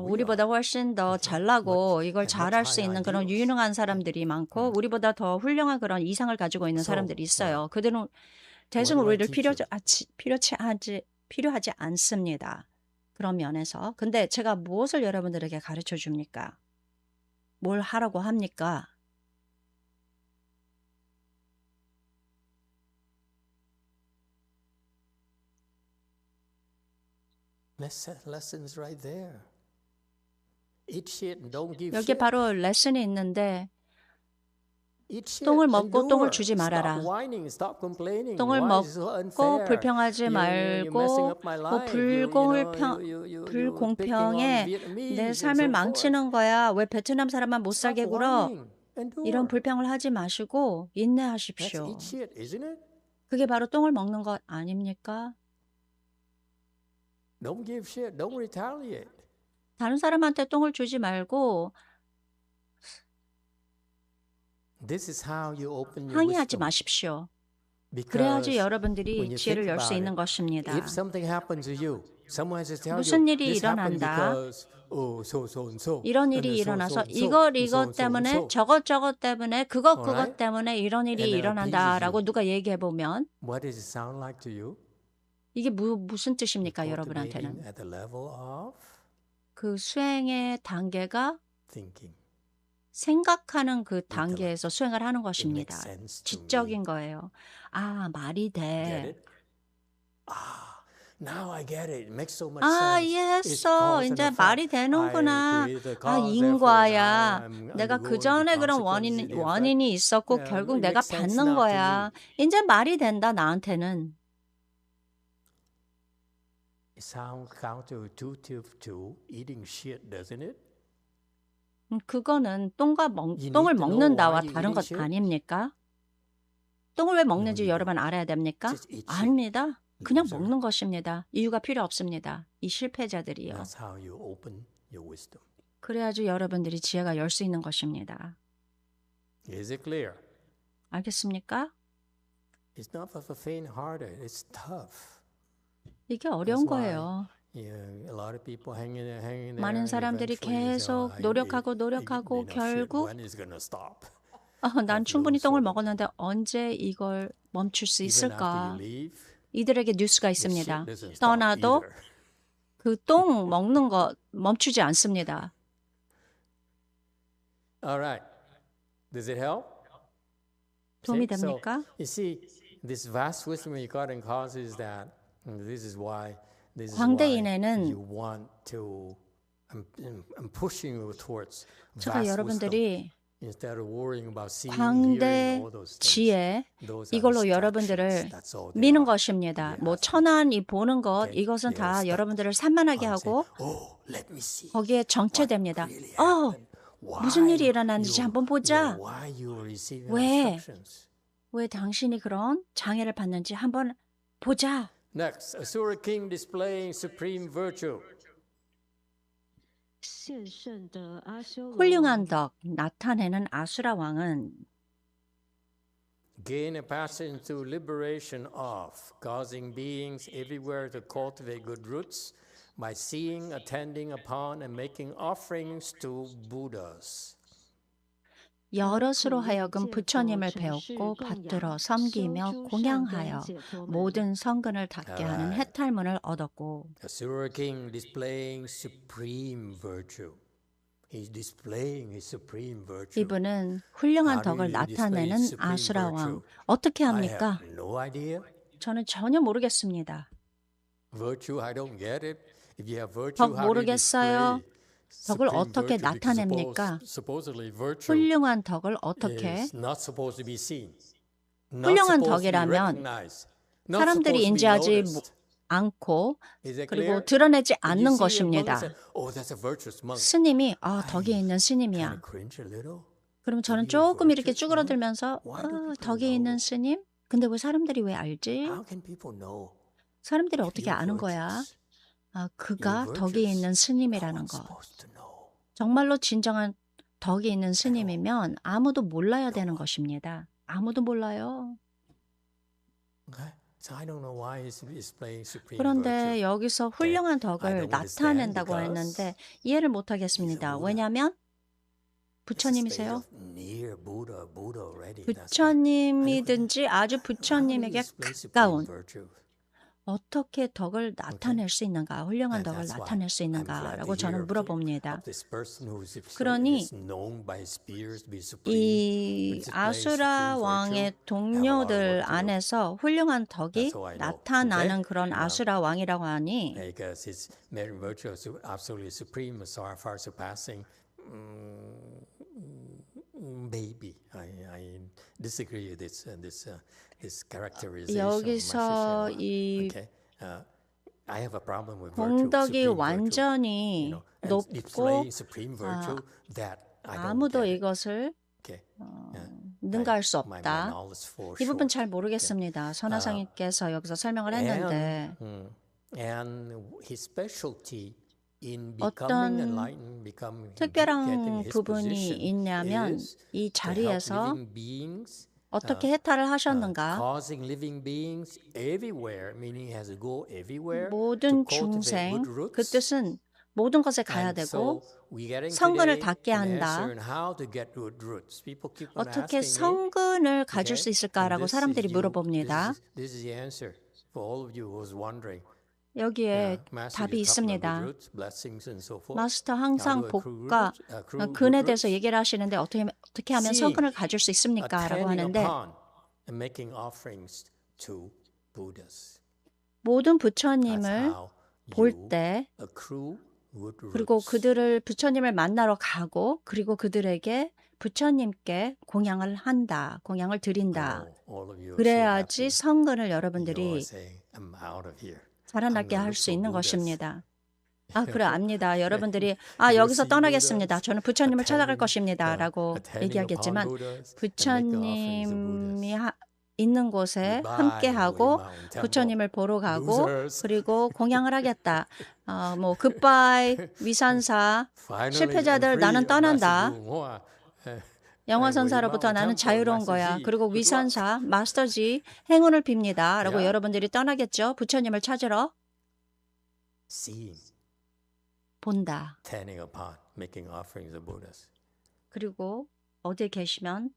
우리보다 훨씬 더 잘나고 이걸 잘할 수 있는 그런 유능한 사람들이 많고 우리보다 더 훌륭한 그런 이상을 가지고 있는 사람들이 있어요. 그들은 대승은 우리를 필요하지 않습니다. 그런 면에서. 근데 제가 무엇을 여러분들에게 가르쳐 줍니까? 뭘 하라고 합니까? 여기 바로 레슨이 있는데 똥을 먹고 똥을 주지 말아라. 똥을 먹고 불평하지 말고 뭐 불공평에 내 삶을 망치는 거야. 왜 베트남 사람만 못 살게 굴어? 이런 불평을 하지 마시고 인내하십시오. 그게 바로 똥을 먹는 것 아닙니까? 다른 사람한테 똥을 주지 말고 항의하지 마십시오. 그래야지 여러분들이 지혜를 열 수 있는 것입니다. 무슨 일이 일어난다. 이런 일이 일어나서 이것 때문에 저것 때문에 그것 때문에 이런 일이 일어난다라고 누가 얘기해 보면 이게 무슨 뜻입니까, 여러분한테는? 그 수행의 단계가 생각하는 그 단계에서 수행을 하는 것입니다. 지적인 거예요. 아, 말이 돼. 이해했어. 이제 말이 되는구나. 인과야. 내가 그 전에 그런 원인이 있었고 결국 내가 받는 거야. 이제 말이 된다, 나한테는. It sounds counterintuitive to eating shit, doesn't it? 그거는 똥을 먹는다와 다른 것 아닙니까? 똥을 왜 먹는지 여러분 알아야 됩니까? 아닙니다. 그냥 먹는 것입니다. 이유가 필요 없습니다. 이 실패자들이요. 그래야지 여러분들이 지혜가 열 수 있는 것입니다. Is it clear? 알겠습니까? It's not for the faint-hearted. It's tough. 이게 어려운 거예요. 많은 사람들이 계속 노력하고 결국 난 충분히 똥을 먹었는데 언제 이걸 멈출 수 있을까? 이들에게 뉴스가 있습니다. 떠나도 그 똥 먹는 거 멈추지 않습니다. Alright. Does it help? 도움이 됩니까? You see, this vast wisdom you got in causes that this is why 광대인에는 제가 여러분들이 광대 지혜 이걸로 여러분들을 미는 것입니다. 뭐 천안이 보는 것 이것은 다 여러분들을 산만하게 하고 거기에 정체됩니다. 무슨 일이 일어났는지 한번 보자. 왜 당신이 그런 장애를 받는지 한번 보자. Next, Asura king displaying supreme virtue. 훌륭한 덕, 나타내는 아수라 왕은 gain a passion to liberation of, causing beings everywhere to cultivate good roots by seeing, attending upon, and making offerings to Buddhas. 여럿으로 하여금 부처님을 배웠고 받들어 섬기며 공양하여 모든 성근을 닦게 하는 해탈문을 얻었고. The Asura king displaying supreme virtue. He's displaying his supreme virtue. 이분은 훌륭한 덕을 나타내는 아수라 왕. 어떻게 합니까? I have no idea. 저는 전혀 모르겠습니다. Virtue, I don't get it. If you have virtue, 덕 how do you 모르겠어요. display 덕을 supreme 어떻게 virtue? Because 나타냅니까? supposedly virtue 훌륭한 덕을 어떻게? is not supposed to be seen. Not 훌륭한 supposed to be 덕이라면 recognized. Not 사람들이 supposed to be 인지하지 noticed. 않고 Is that 그리고 clear? 드러내지 If you 않는 see a monk 것입니다. and say, "Oh, that's a virtuous monk." 스님이 덕이 있는 Kind 스님이야. of cringe a little. 그럼 저는 조금 이렇게 쭈그러들면서 덕이 있는 스님? 근데 왜 사람들이 왜 알지? How can people know? 사람들이 어떻게 아는 거야? 그가 덕이 있는 스님이라는 거. 정말로 진정한 덕이 있는 스님이면 아무도 몰라야 되는 것입니다. 아무도 몰라요. 그런데 여기서 훌륭한 덕을 나타낸다고 했는데 이해를 못하겠습니다. 왜냐하면 부처님이세요. 부처님이든지 아주 부처님에게 가까운 어떻게 덕을 나타낼 수 있는가, 훌륭한 덕을 나타낼 수 있는가라고 저는 물어봅니다. 그러니 이 아수라 왕의 동료들 안에서 훌륭한 덕이 나타나는 그런 아수라 왕이라고 하니 Baby, I disagree with this characterization. 여기서 이 I have a problem with 공덕이 완전히 높고 아무도 이것을 능가할 수 없다. 이 부분 잘 모르겠습니다. 선화상님께서 여기서 설명을 했는데 어떤 특별한 부분이 있냐면 이 자리에서 어떻게 해탈을 하셨는가? 모든 중생, 그 뜻은 모든 것에 가야 되고 성근을 닦게 한다. 어떻게 성근을 가질 수 있을까라고 사람들이 물어봅니다. 여기에 답이 있습니다. 마스터 항상 복과 근에 대해서 얘기를 하시는데 어떻게 하면 성근을 가질 수 있습니까? 라고 하는데 모든 부처님을 볼 때 그리고 그들을 부처님을 만나러 가고 그리고 그들에게 부처님께 공양을 한다. 공양을 드린다. 그래야지 성근을 여러분들이 자라나게 할 수 있는 것입니다. 그래 압니다. 여러분들이 여기서 떠나겠습니다. 저는 부처님을 찾아갈 것입니다. 라고 얘기하겠지만 부처님이 있는 곳에 함께하고 부처님을 보러 가고 그리고 공양을 하겠다. 뭐 굿바이 위산사 실패자들 나는 떠난다. 영화선사로부터 나는 자유로운 거야. 그리고 위산사 마스터지 행운을 빕니다. 라고 여러분들이 떠나겠죠. 부처님을 찾으러. 본다. 그리고 어디에 계시면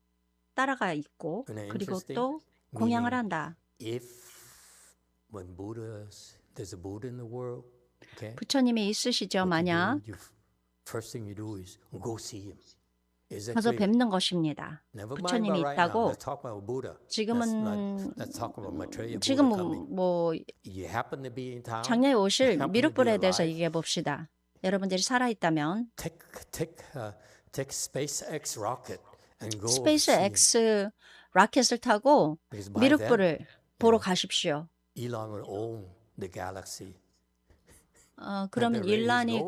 따라가 있고 그리고 또 공양을 한다. 부처님이 있으시죠. 만약 가서 뵙는 것입니다. 부처님이 있다고 지금 뭐 작년에 오실 미륵불에 대해서 얘기해 봅시다. 여러분들이 살아있다면 스페이스X 라켓을 타고 미륵불을 보러 가십시오. 그러면 일란이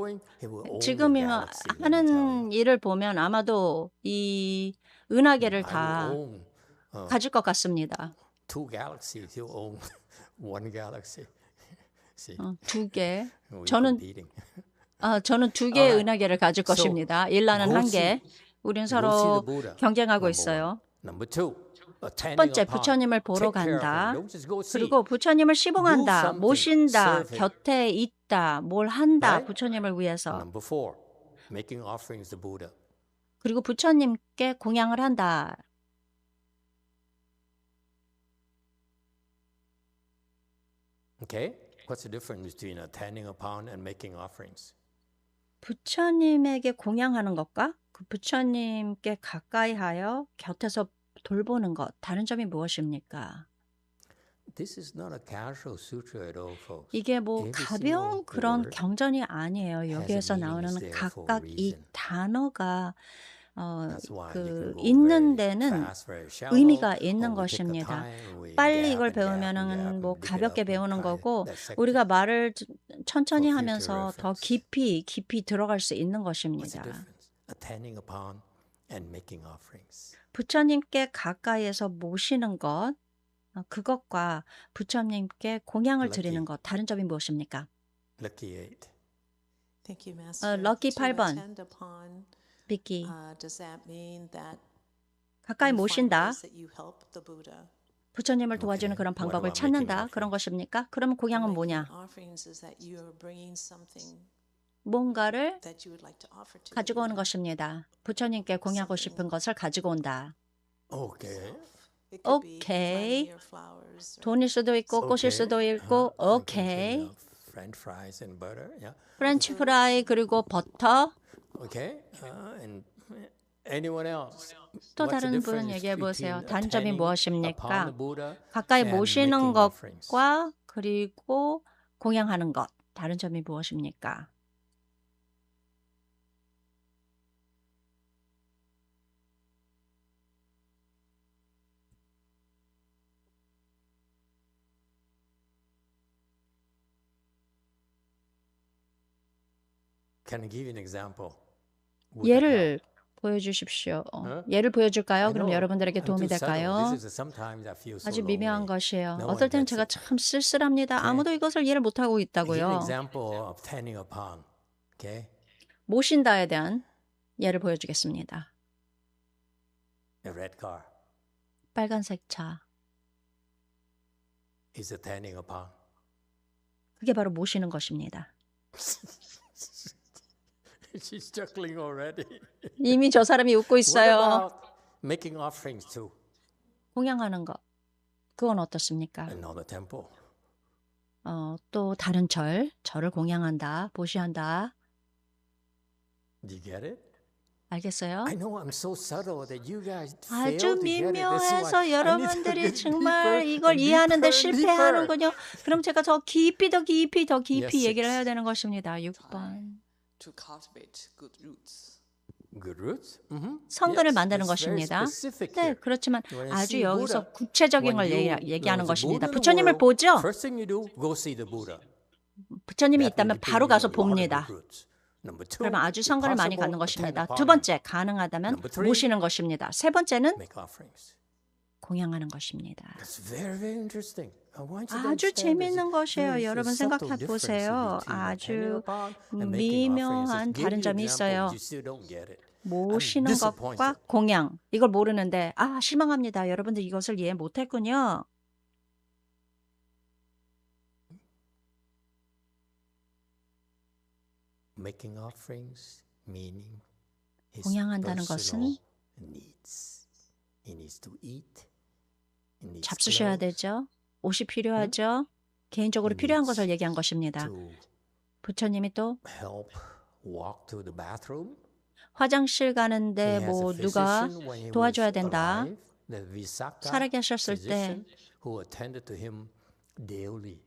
지금이면 하는 일을 보면 아마도 이 은하계를 다 가질 것 같습니다. 두 개. 저는 저는 2개의 Alright. 은하계를 가질 So, 것입니다. 일라는 go 1개. see- 우린 go see 서로 the Buddha, 경쟁하고 number 있어요. one. Number two, 첫 attending 번째, upon. 부처님을 보러 Take care of 간다. him. Don't just go see. 그리고 부처님을 시봉한다, Do something. 모신다, Serve him. 곁에 있다, 뭘 한다, Right? 부처님을 위해서. Number four, making offerings to Buddha. 그리고 부처님께 공양을 한다. Okay? What's the difference between attending upon and making offerings? 부처님에게 공양하는 것과 그 부처님께 가까이 하여 곁에서 돌보는 것, 다른 점이 무엇입니까? This is not a casual sutra at all, folks. 이게 뭐 Every 가벼운 single 그런 word 경전이 아니에요. has a 여기에서 meaning, 나오는 is there for a 각각 이 reason. 단어가 That's why you can go 있는 very 데는 fast, very shallow, 의미가 or 있는 we take the 것입니다. time, we 빨리 gap 이걸 and gap and 배우면은 gap 뭐 and pick it 가볍게 up and 배우는 try 거고 dissect 우리가 it. 말을 천천히 For future 하면서 더 reference. 깊이 들어갈 수 있는 What's the 것입니다. difference? Attending upon and making offerings. 부처님께 가까이에서 모시는 것, 그것과 부처님께 공양을 드리는 Lucky. 것, 다른 점이 무엇입니까? Lucky 8. Thank you, Master. 럭키 To 8번. attend upon, 비키. does that mean that 가까이 you find 모신다. ways that you help the Buddha? 부처님을 도와주는 Okay. 그런 What 방법을 about making 찾는다. 그런 offerings? 것입니까? 그러면 공양은 Making 뭐냐? offerings is that you are bringing something 뭔가를 that you would like to offer to the 가지고 오는 Buddha. 것입니다. 부처님께 공양하고 싶은 것을 가지고 온다. Okay. It could be Okay. planting your flowers or 돈일 수도 있고 꽃일 수도 있고 I can think 오케이. of French fries and butter. Yeah. 프렌치 프라이 그리고 버터. Okay. And anyone else? 또 What's the 다른 분 difference 얘기해 보세요. between 단점이 attending 무엇입니까? upon the Buddha 가까이 and 모시는 making offerings? 것과 그리고 공양하는 것. 다른 점이 무엇입니까? Can I give you an example? Would that help? 예를 보여주십시오. 예를 보여줄까요? I 그럼 know 여러분들에게 I'm 도움이 too subtle. 될까요? This is sometimes I feel so 아주 미묘한 lonely. 것이에요. No 어떨 one 때는 gets 제가 it. 참 쓸쓸합니다. Okay. 아무도 이것을 이해를 못하고 I give an 있다고요. example of attending upon. Okay. 모신다에 대한 예를 보여주겠습니다. A red car 빨간색 차. is attending upon. 그게 바로 모시는 것입니다. She's chuckling already. 이미 저 사람이 웃고 What 있어요. about making offerings too? 공양하는 것. 그건 어떻습니까? Another temple. 또 다른 절을 공양한다, 보시한다. Do you get it? 알겠어요? I know I'm so subtle that you guys fail 아주 to get it. That's why 미묘해서 I need to 여러분들이 get 정말 deeper 이걸 and 이해하는데 deeper and deeper. 실패하는군요. 그럼 제가 더 깊이 Yes, 얘기를 yes. 해야 되는 것입니다. 6번. to cultivate good roots. Good roots. 성근을 Yes, 만드는 that's very 것입니다. specific 네, here. 그렇지만 When you 아주 see 여기서 Buddha, 구체적인 걸 when you 얘기하는 know the 것입니다. Buddha in the 부처님을 world, 보죠? First thing you do, go see the Buddha. 부처님이 That will 있다면 bring 바로 you 가서 a lot of 봅니다. good roots. Number two, 그러면 아주 if 성근을 많이 possible, 갖는 것입니다. attend 두 upon 번째, 가능하다면 Number three, 모시는 것입니다. 세 번째는 make offerings. 공양하는 것입니다. That's very, very interesting. I want you to 아주 understand 재미있는 there's 것이에요. very 여러분 subtle 생각해 difference 보세요. between attending 아주 upon and making offerings. 미묘한 Just give 다른 you 점이 examples, 있어요. you still don't get it. I'm 모시는 disappointed. 것과 공양. 이걸 모르는데 실망합니다. 여러분들 이것을 이해 못했군요. Making offerings meaning his 공양한다는 personal 것은 needs. He needs to eat. He needs 잡수셔야 clothes 되죠. 옷이 필요하죠. 개인적으로 필요한 것을 얘기한 것입니다. to 부처님이 또 help walk to the bathroom. 화장실 가는데 He has 뭐 a 누가 physician when he 도와줘야 was 된다. alive, the Visakha 살아계셨을 때 physician who attended to him daily.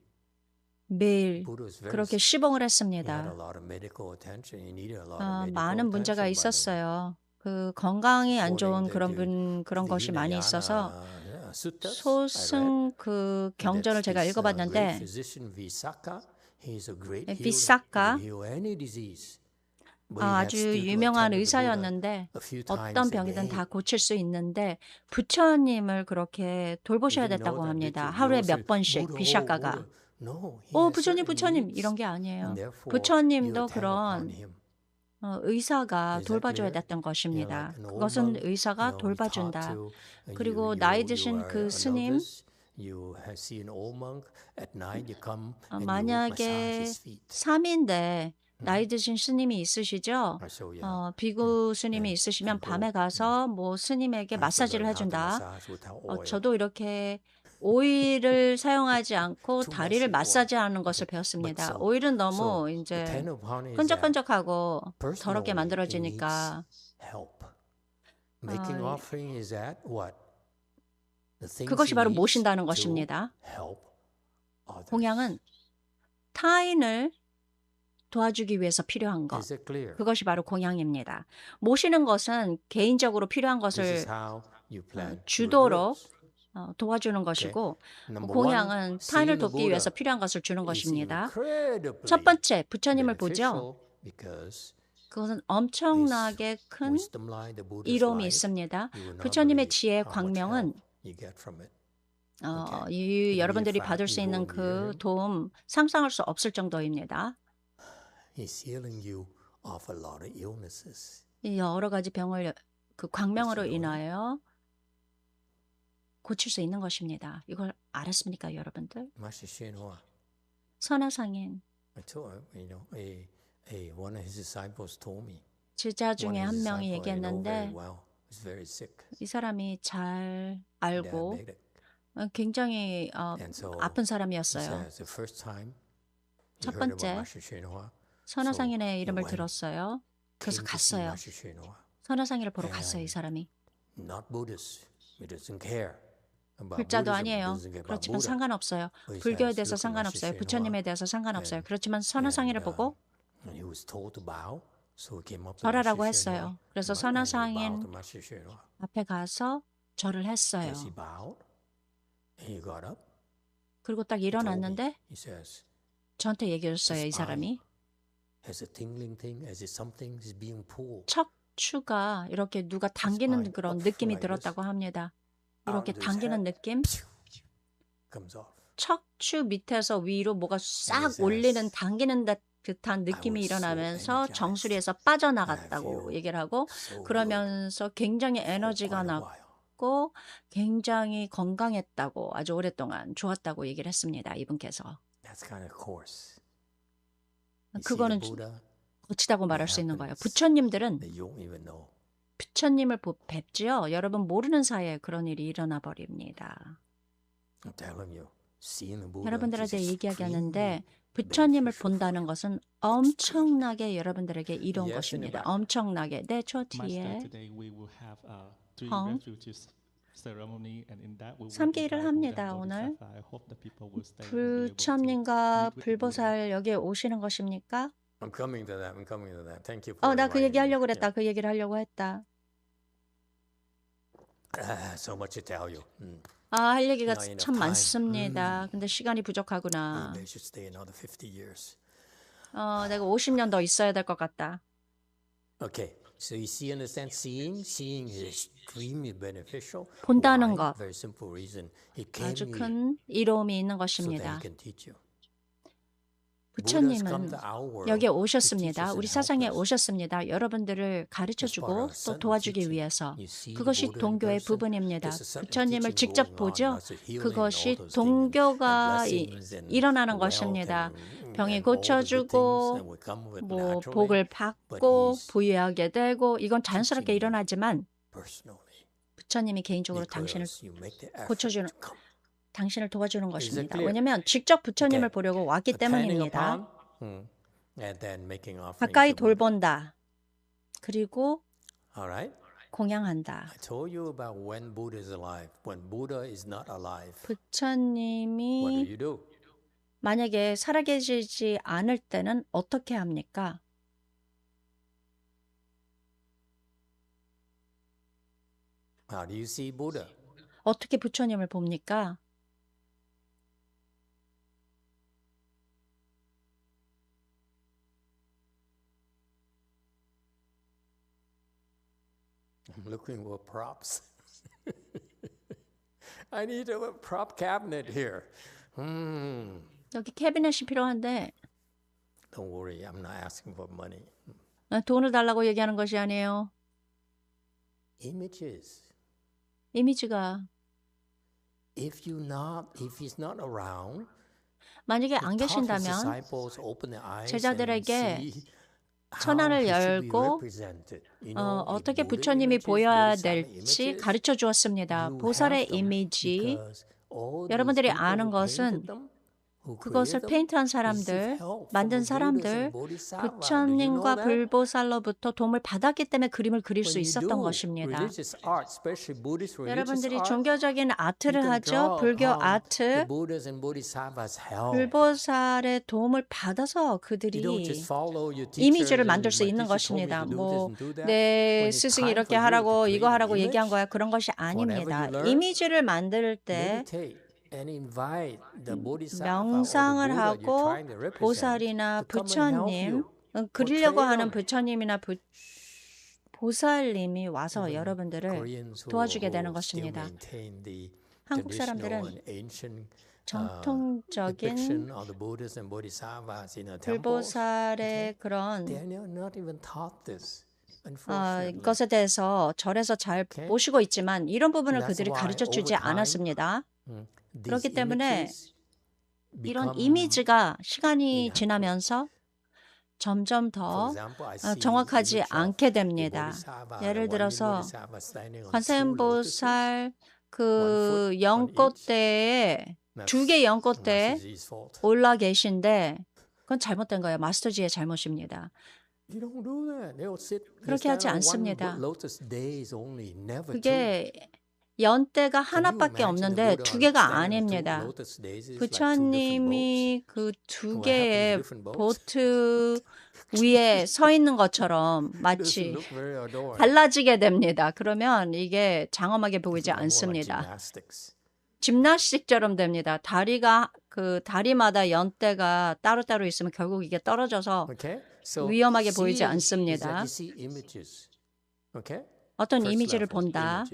매일 Buddha was very 그렇게 sick. 시봉을 He had a 했습니다. lot of medical attention. He needed a lot of medical 많은 문제가 attention, by the way. 있었어요. 그 건강이 안 좋은 According 그런 것이 많이 Hinayana, 있어서 suttas, I read, 소승 그 경전을 제가 that this, great 읽어봤는데 physician Visakha, he is a great 네, healer. 비사카, He can heal any disease. But he had 아주 still to 유명한 attend to the Buddha 의사였는데 a few times 어떤 a 병이든 day. 다 고칠 수 있는데 부처님을 그렇게 돌보셔야 Did you know 됐다고 that? 합니다. Did you 하루에 also 몇 번씩 Buddha, 비샤카가. Buddha, No, 부처님 이런 게 아니에요. 부처님도 그런 의사가 돌봐줘야 됐던 것입니다. 그것은 의사가 돌봐준다. 그리고 나이 드신 그 스님 만약에 3인데 나이 드신 스님이 있으시죠? 비구 스님이 있으시면 밤에 가서 뭐 스님에게 마사지를 해준다. 저도 이렇게 오일을 사용하지 않고 다리를 마사지하는 것을 배웠습니다. 오일은 너무 이제 끈적끈적하고 더럽게 만들어지니까 그것이 바로 모신다는 것입니다. 공양은 타인을 도와주기 위해서 필요한 것. 그것이 바로 공양입니다. 모시는 것은 개인적으로 필요한 것을 주도록 도와주는 것이고 공양은 타인을 돕기 위해서 필요한 것을 주는 것입니다. 첫 번째, 부처님을 보죠. 그것은 엄청나게 큰 이로움이 있습니다. 부처님의 지혜의 광명은 여러분들이 받을 수 있는 그 도움 상상할 수 없을 정도입니다. 여러 가지 병을 그 광명으로 인하여 고칠 수 있는 것입니다. 이걸 알았습니까, 여러분들? 선화상인 제자 중에 한 명이 얘기했는데 이 사람이 잘 알고 굉장히 아픈 사람이었어요. 첫 번째 선화상인의 이름을 들었어요. 그래서 갔어요. 선화상인을 보러 갔어요, 이 사람이. 불자도 아니에요. 그렇지만 상관없어요. 불교에 대해서 상관없어요. 부처님에 대해서 상관없어요. 그렇지만 선화상인을 보고 절하라고 했어요. 그래서 선화상인 앞에 가서 절을 했어요. 그리고 딱 일어났는데 저한테 얘기했어요, 이 사람이. 척추가 이렇게 누가 당기는 그런 느낌이 들었다고 합니다. 이렇게 당기는 느낌? 척추 밑에서 위로 뭐가 싹 올리는 당기는 듯한 느낌이 일어나면서 정수리에서 빠져나갔다고 얘기를 하고 그러면서 굉장히 에너지가 났고 굉장히 건강했다고 아주 오랫동안 좋았다고 얘기를 했습니다. 이분께서. 그거는 거치다고 말할 수 있는 거예요. 부처님들은 부처님을 뵙지요. 여러분 모르는 사이에 그런 일이 일어나 버립니다. 여러분들한테 얘기하겠는데 부처님을 본다는 것은 엄청나게 여러분들에게 이로운 것입니다. 엄청나게. 네, 저 뒤에 3개일을 합니다, 오늘. 부처님과 불보살 여기에 오시는 것입니까? 나 그 얘기 하려고 그랬다. 그 얘기를 하려고 했다. 할 얘기가 참 많습니다. 근데 시간이 부족하구나. 내가 50년 더 있어야 될 것 같다. So you see, understand, seeing is extremely beneficial. 본다는 Why? 것 Very simple reason. He came 아주 here 큰 이로움이 있는 so that 것입니다. he can teach you. 부처님은 여기에 오셨습니다. 우리 사상에 오셨습니다. 여러분들을 가르쳐주고 또 도와주기 위해서. 그것이 동교의 부분입니다. 부처님을 직접 보죠. 그것이 동교가 일어나는 것입니다. 병이 고쳐주고 뭐 복을 받고 부유하게 되고 이건 자연스럽게 일어나지만 부처님이 개인적으로 당신을 고쳐주는 당신을 도와주는 것입니다. 왜냐하면 직접 부처님을 보려고 왔기 때문입니다. 가까이 돌본다. 그리고 공양한다. 부처님이 만약에 살아계시지 않을 때는 어떻게 합니까? 어떻게 부처님을 봅니까? I'm looking for props. I need a prop cabinet here. 여기 캐비넷이 필요한데 Don't worry, I'm not asking for money. 돈을 달라고 얘기하는 것이 아니에요. Images. 이미지가 If he's not around, 만약에 안 계신다면 제자들에게 천안을 열고 어떻게 부처님이 보여야 될지 가르쳐 주었습니다. 보살의 이미지, 여러분들이 아는 것은 그것을 페인트한 사람들, 만든 사람들, 부처님과 불보살로부터 도움을 받았기 때문에 그림을 그릴 수 있었던 것입니다. 여러분들이 종교적인 아트를 하죠. 불교 아트, 불보살의 도움을 받아서 그들이 이미지를 만들 수 있는 것입니다. 내 스승이 이렇게 하라고 이거 하라고 얘기한 거야. 그런 것이 아닙니다. 이미지를 만들 때 명상을 하고 보살이나 부처님, 그리려고 하는 부처님이나 보살님이 와서 여러분들을 도와주게 되는 것입니다. 한국 사람들은 정통적인 불보살의 그런 것에 대해서 절에서 잘 모시고 있지만 이런 부분을 그들이 가르쳐주지 않았습니다. 그렇기 때문에 이런 이미지가 시간이 지나면서 점점 더 정확하지 않게 됩니다. 예를 들어서 관세음보살 그 연꽃대에 2개 연꽃대에 올라 계신데 그건 잘못된 거예요. 마스터지의 잘못입니다. 그렇게 하지 않습니다. 그게 연대가 하나밖에 없는데 2개가 아닙니다. 부처님이 그 2개의 보트 위에 서 있는 것처럼 마치 달라지게 됩니다. 그러면 이게 장엄하게 보이지 않습니다. 짐나스틱처럼 됩니다. 다리마다 연대가 따로따로 있으면 결국 이게 떨어져서 위험하게 보이지 않습니다. 어떤 이미지를 본다.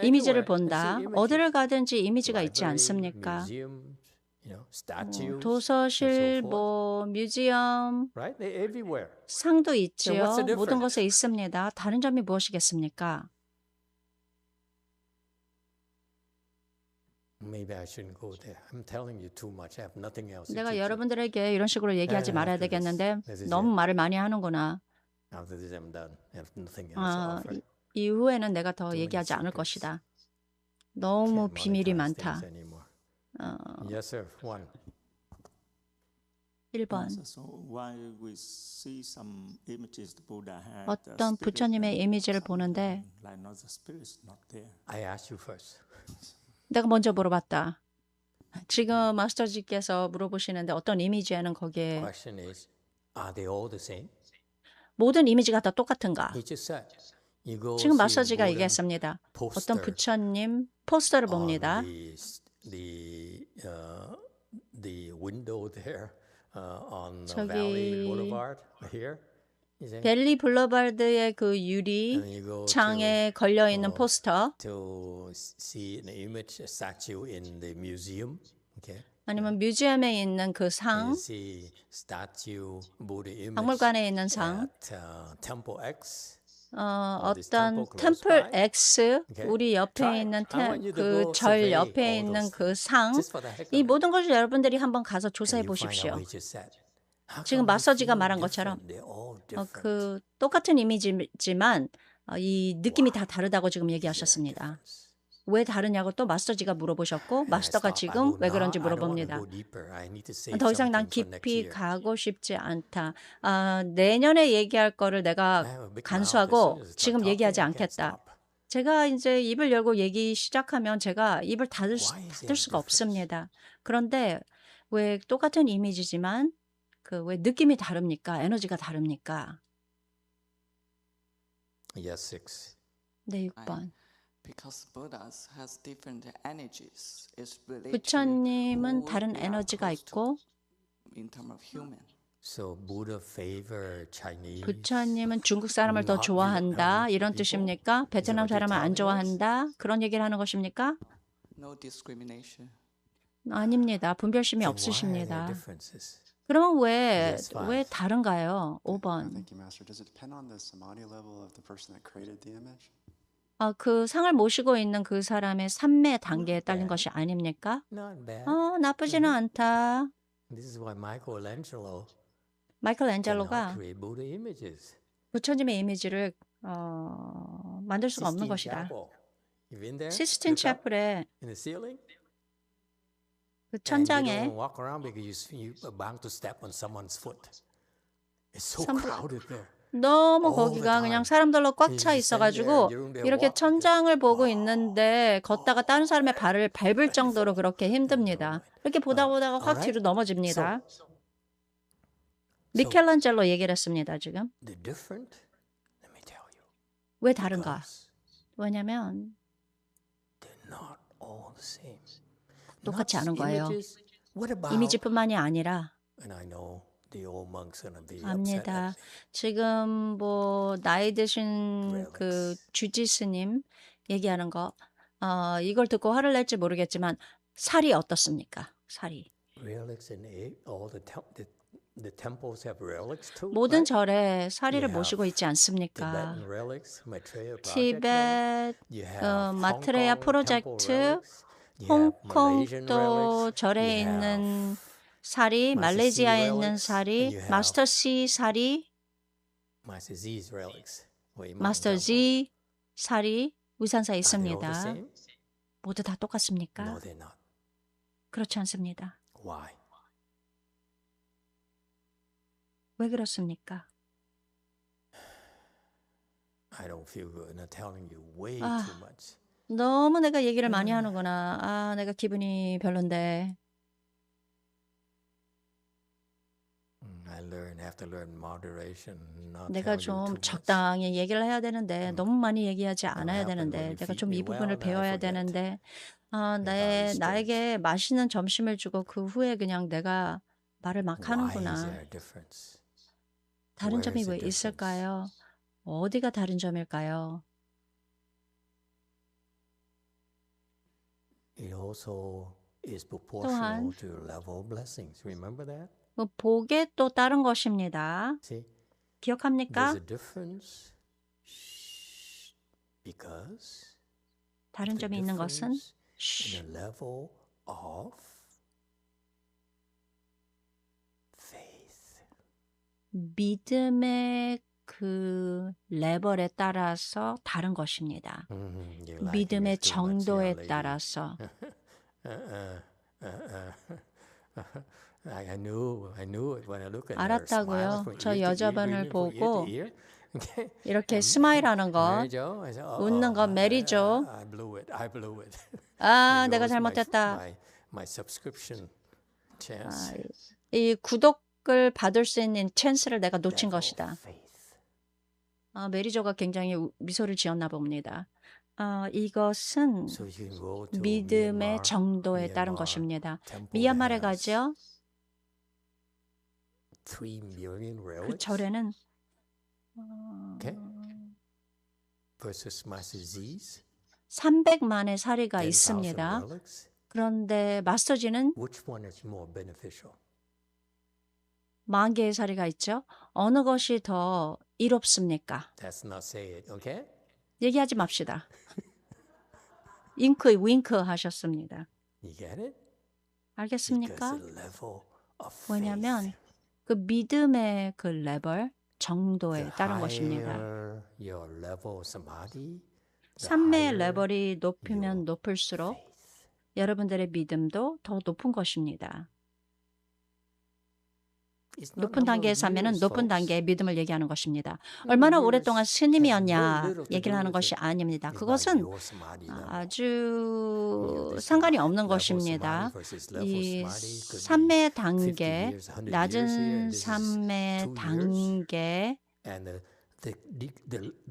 이미지를 본다. 어디를 가든지 이미지가 있지 않습니까? 도서실, 뮤지엄, 상도 있지요. 모든 것에 있습니다. 다른 점이 무엇이겠습니까? 내가 여러분들에게 이런 식으로 얘기하지 말아야 되겠는데 너무 말을 많이 하는구나. 이후에는 내가 더 얘기하지 않을 것이다. 너무 비밀이 많다. 1번. 어떤 부처님의 이미지를 보는데 내가 먼저 물어봤다. 지금 마스터지께서 물어보시는데 어떤 이미지에는 거기에 모든 이미지가 다 똑같은가? 지금 마스터지가 얘기했습니다. 어떤 부처님 포스터를 봅니다. 저기 벨리 블러바드의 그 유리 창에 걸려 있는 포스터, 아니면 뮤지엄에 있는 그 상, 박물관에 있는 상, 어떤 템플 X, 우리 옆에 있는 그 절 옆에 있는 그 상, 이 모든 것을 여러분들이 한번 가서 조사해 보십시오. 지금 마서지가 말한 것처럼 그 똑같은 이미지지만 이 느낌이 다 다르다고 지금 얘기하셨습니다. 왜 다르냐고 또 마스터지가 물어보셨고 마스터가 지금 왜 그런지 물어봅니다. 더 이상 난 깊이 가고 싶지 않다. 내년에 얘기할 거를 내가 간수하고 지금 얘기하지 않겠다. 제가 이제 입을 열고 얘기 시작하면 제가 입을 닫을 수가 없습니다. 그런데 왜 똑같은 이미지지만 그 왜 느낌이 다릅니까? 에너지가 다릅니까? 네, 6번. 부처님은 다른 에너지가 있고 부처님은 중국 사람을 더 좋아한다 이런 뜻입니까? 베트남 사람을 안 좋아한다 그런 얘기를 하는 것입니까? 아닙니다. 분별심이 Then why are there 없으십니다. differences? 그러면 왜 Yes, five. 다른가요? 5번. Thank you, Master. Does it depend on the samadhi level of the person that created the image? 그 상을 모시고 있는 그 사람의 삼매 단계에 딸린 bad. 것이 아닙니까? Not bad. 나쁘지는 않다. This is why Michelangelo 마이클 cannot 앤젤로가 create Buddha images. 부처님의 이미지를 만들 수가 없는 Sistine 것이다. Chapel. You've been there? 시스틴 Look up 채플의 in the ceiling. 그 And you 천장에 don't walk around because you're bound to step on someone's foot. It's so Some- crowded there. 너무 all the 거기가 그냥 time. 사람들로 꽉 You 차 just stand 있어가지고 there, you're in there 이렇게 walking. 천장을 보고 있는데 걷다가 다른 사람의 발을 밟을 정도로 그렇게 힘듭니다. 이렇게 보다가 확 alright. 뒤로 넘어집니다. So 미켈란젤로 얘기를 했습니다. 지금 the different, let me tell you, 왜 다른가? because 왜냐면 they're not all the same. 똑같지 Not 않은 just 거예요. images. What about? 이미지뿐만이 아니라 And I know the old monks gonna be upset 압니다. at me. 지금 나이 드신 그 주지스님 얘기하는 거 이걸 듣고 화를 낼지 모르겠지만 살이 어떻습니까? 살이. Relics in all the temples have relics too. 모든 right? 절에 사리를 You have 모시고 있지 않습니까? Tibetan relics, Maitreya project. 티벳, You have 마트레야 Hong Kong temple 프로젝트, relics. You have Malaysian 홍콩도 relics. 절에 You have 있는 사리, Master 말레이시아에 C 있는 relics, 사리, and you have 마스터 C 사리, Master Z's relics. Wei Mountain 마스터 Temple. G 사리, Are they all 위산사에 the 있습니다. same? 모두 다 똑같습니까? No, they're not. 그렇지 않습니다. Why? 왜 그렇습니까? I don't feel good. I'm telling you way 아. too much. 너무 내가 얘기를 많이 하는구나. 내가 기분이 별론데. I have to learn moderation. Not 내가 tell you too 좀 much. 적당히 얘기를 해야 되는데 너무 많이 얘기하지 않아야 happen when 되는데 you 내가 feed 좀 me 이 부분을 well, then I 배워야 forget. 되는데 body 나에게 맛있는 점심을 주고 그 후에 그냥 내가 말을 막 Why is 하는구나. there a difference? 다른 Where 점이 is 왜 the difference? 있을까요? 어디가 다른 점일까요? It also is proportional to the level of blessings. Remember that? 복에 또 다른 것입니다. See, 기억합니까? there's a difference because 다른 the 점이 있는 것은 difference in the level of faith. 믿음의 그 레벨에 따라서 다른 것입니다. You're liking 믿음의 it too much, 정도에 young lady. 따라서 I knew it when I look at her 알았다고요. smile from 저 ear to ear, 여자분을 really from ear to 보고 ear. Okay. 이렇게 스마일하는 것, Mary Jo, I said, 웃는 것, 메리 조. I blew it. 아, There 내가 goes 잘못했다. My subscription chance. 이 구독을 받을 수 있는 찬스를 내가 놓친 Level 것이다. of faith. 메리조가 굉장히 미소를 지었나 봅니다. 이것은 So you can go to 믿음의 Myanmar, 정도에 따른 Myanmar 것입니다. temple 미얀마에 that has 가죠. 3 million 그 relics 절에는 Okay. versus Master Z's 300만의 사리가 10,000 있습니다. relics. 그런데 마스터지는 Which one is more beneficial? 10,000개의 사리가 있죠. 어느 것이 더 이롭습니까? Let's not say it, okay? 얘기하지 맙시다. 윙크 하셨습니다. You get it? 알겠습니까? Because the level of faith, 왜냐하면 그 믿음의 그 레벨, 정도에 the 따른 것입니다. higher your level of samadhi, the 삼매의 higher 레벨이 높으면 높을수록 faith. 여러분들의 믿음도 더 높은 것입니다. It's not 높은 number 단계에 of 사면은 years, 높은 folks. 단계의 믿음을 얘기하는 것입니다. Number 얼마나 of 오랫동안 years 스님이었냐 has very little to 얘기를 do 하는 with 것이 it. 아닙니다. It's by 그것은 your samadhi level. 아주 This 상관이 없는 level of 것입니다. samadhi versus level of 이 samadhi could be 삼매 50 단계, years, 100 years here, 낮은 and this is 삼매 2 years. 단계, And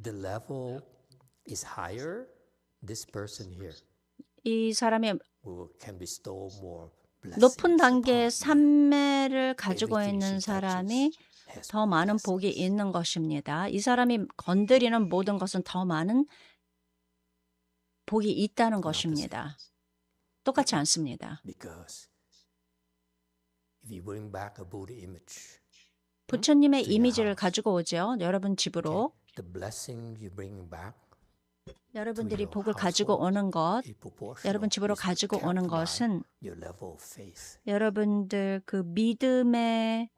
the level is higher. This person here 이 사람이 can bestow more blessings 높은 단계의 upon you. 삼매를 가지고 Everything 있는 she 사람이 touches has 더 more 많은 blessings. 복이 있는 것입니다. 이 사람이 건드리는 모든 것은 더 많은 복이 있다는 것입니다. 똑같지 않습니다. Because if you bring back a Buddha image, 부처님의 이미지를 가지고 오죠. 여러분 집으로. the blessing you bring back 여러분들이 복을 가지고 오는 것, 여러분 집으로 가지고 오는 것은 your level of faith. 여러분들 그 믿음의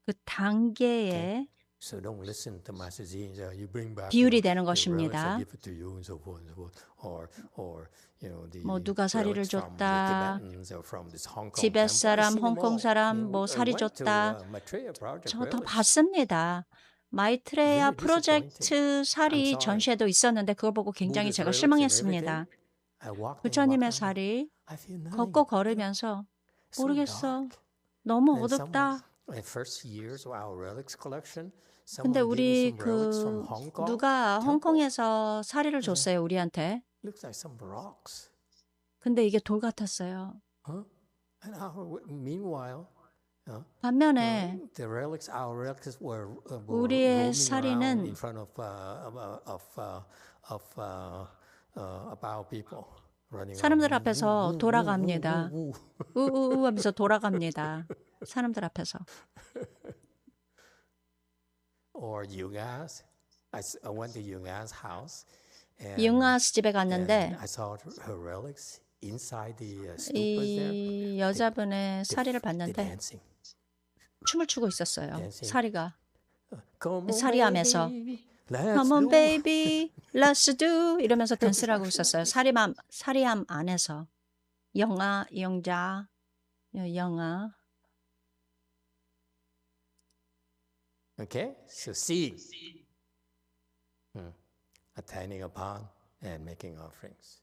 그 단계에 So don't listen to Master Z. You bring back 비율이 your 되는 relics, I 것입니다. give it to you, and so forth, and so forth. Or you know the 뭐 누가 사리를 relics from the 줬다, Tibetans or from this Hong Kong 티벳 temple. 사람, I've seen them 홍콩 all. 사람 You know, 뭐 I 사리 went to, 줬다. Maitreya Project 저 다 relics. 봤습니다. 마이트레야 Very 프로젝트 사리 I'm sorry. 전시회도 있었는데 그걸 보고 굉장히 Buddha's 제가 relics and 실망했습니다. everything. I walked in, 부처님의 walked out. 살이 I feel nothing. 걷고 걸으면서 So 모르겠어. dark. 너무 And 어둡다. someone, in first years of our relics collection, 근데 someone gave me 우리 some relics from 그 Hong Kong. 누가 temple. 홍콩에서 사리를 줬어요, 우리한테. Looks like some rocks. 근데 이게 돌 같았어요. Huh? And meanwhile, 반면에 the relics, our relics were 우리의 roaming 사리는 around in front of our people. Running 사람들 around. 앞에서 돌아갑니다. 우, 우, 우, 우. 우우우 하면서 돌아갑니다. 사람들 앞에서. Or Yunga's. I went to Yunga's house. And, 융아스 집에 and 갔는데 I saw her relics inside the stupas there. 이 여자분의 사리를 They're 봤는데 dancing. 춤을 추고 있었어요. Dancing. 사리가. Come on, 사리하면서 baby, let's Come on do. baby, let's do 이러면서 댄스를 하고 있었어요. 사리함 안에서. 영아, 영자, 영아. Okay, so seeing, attending upon, and making offerings.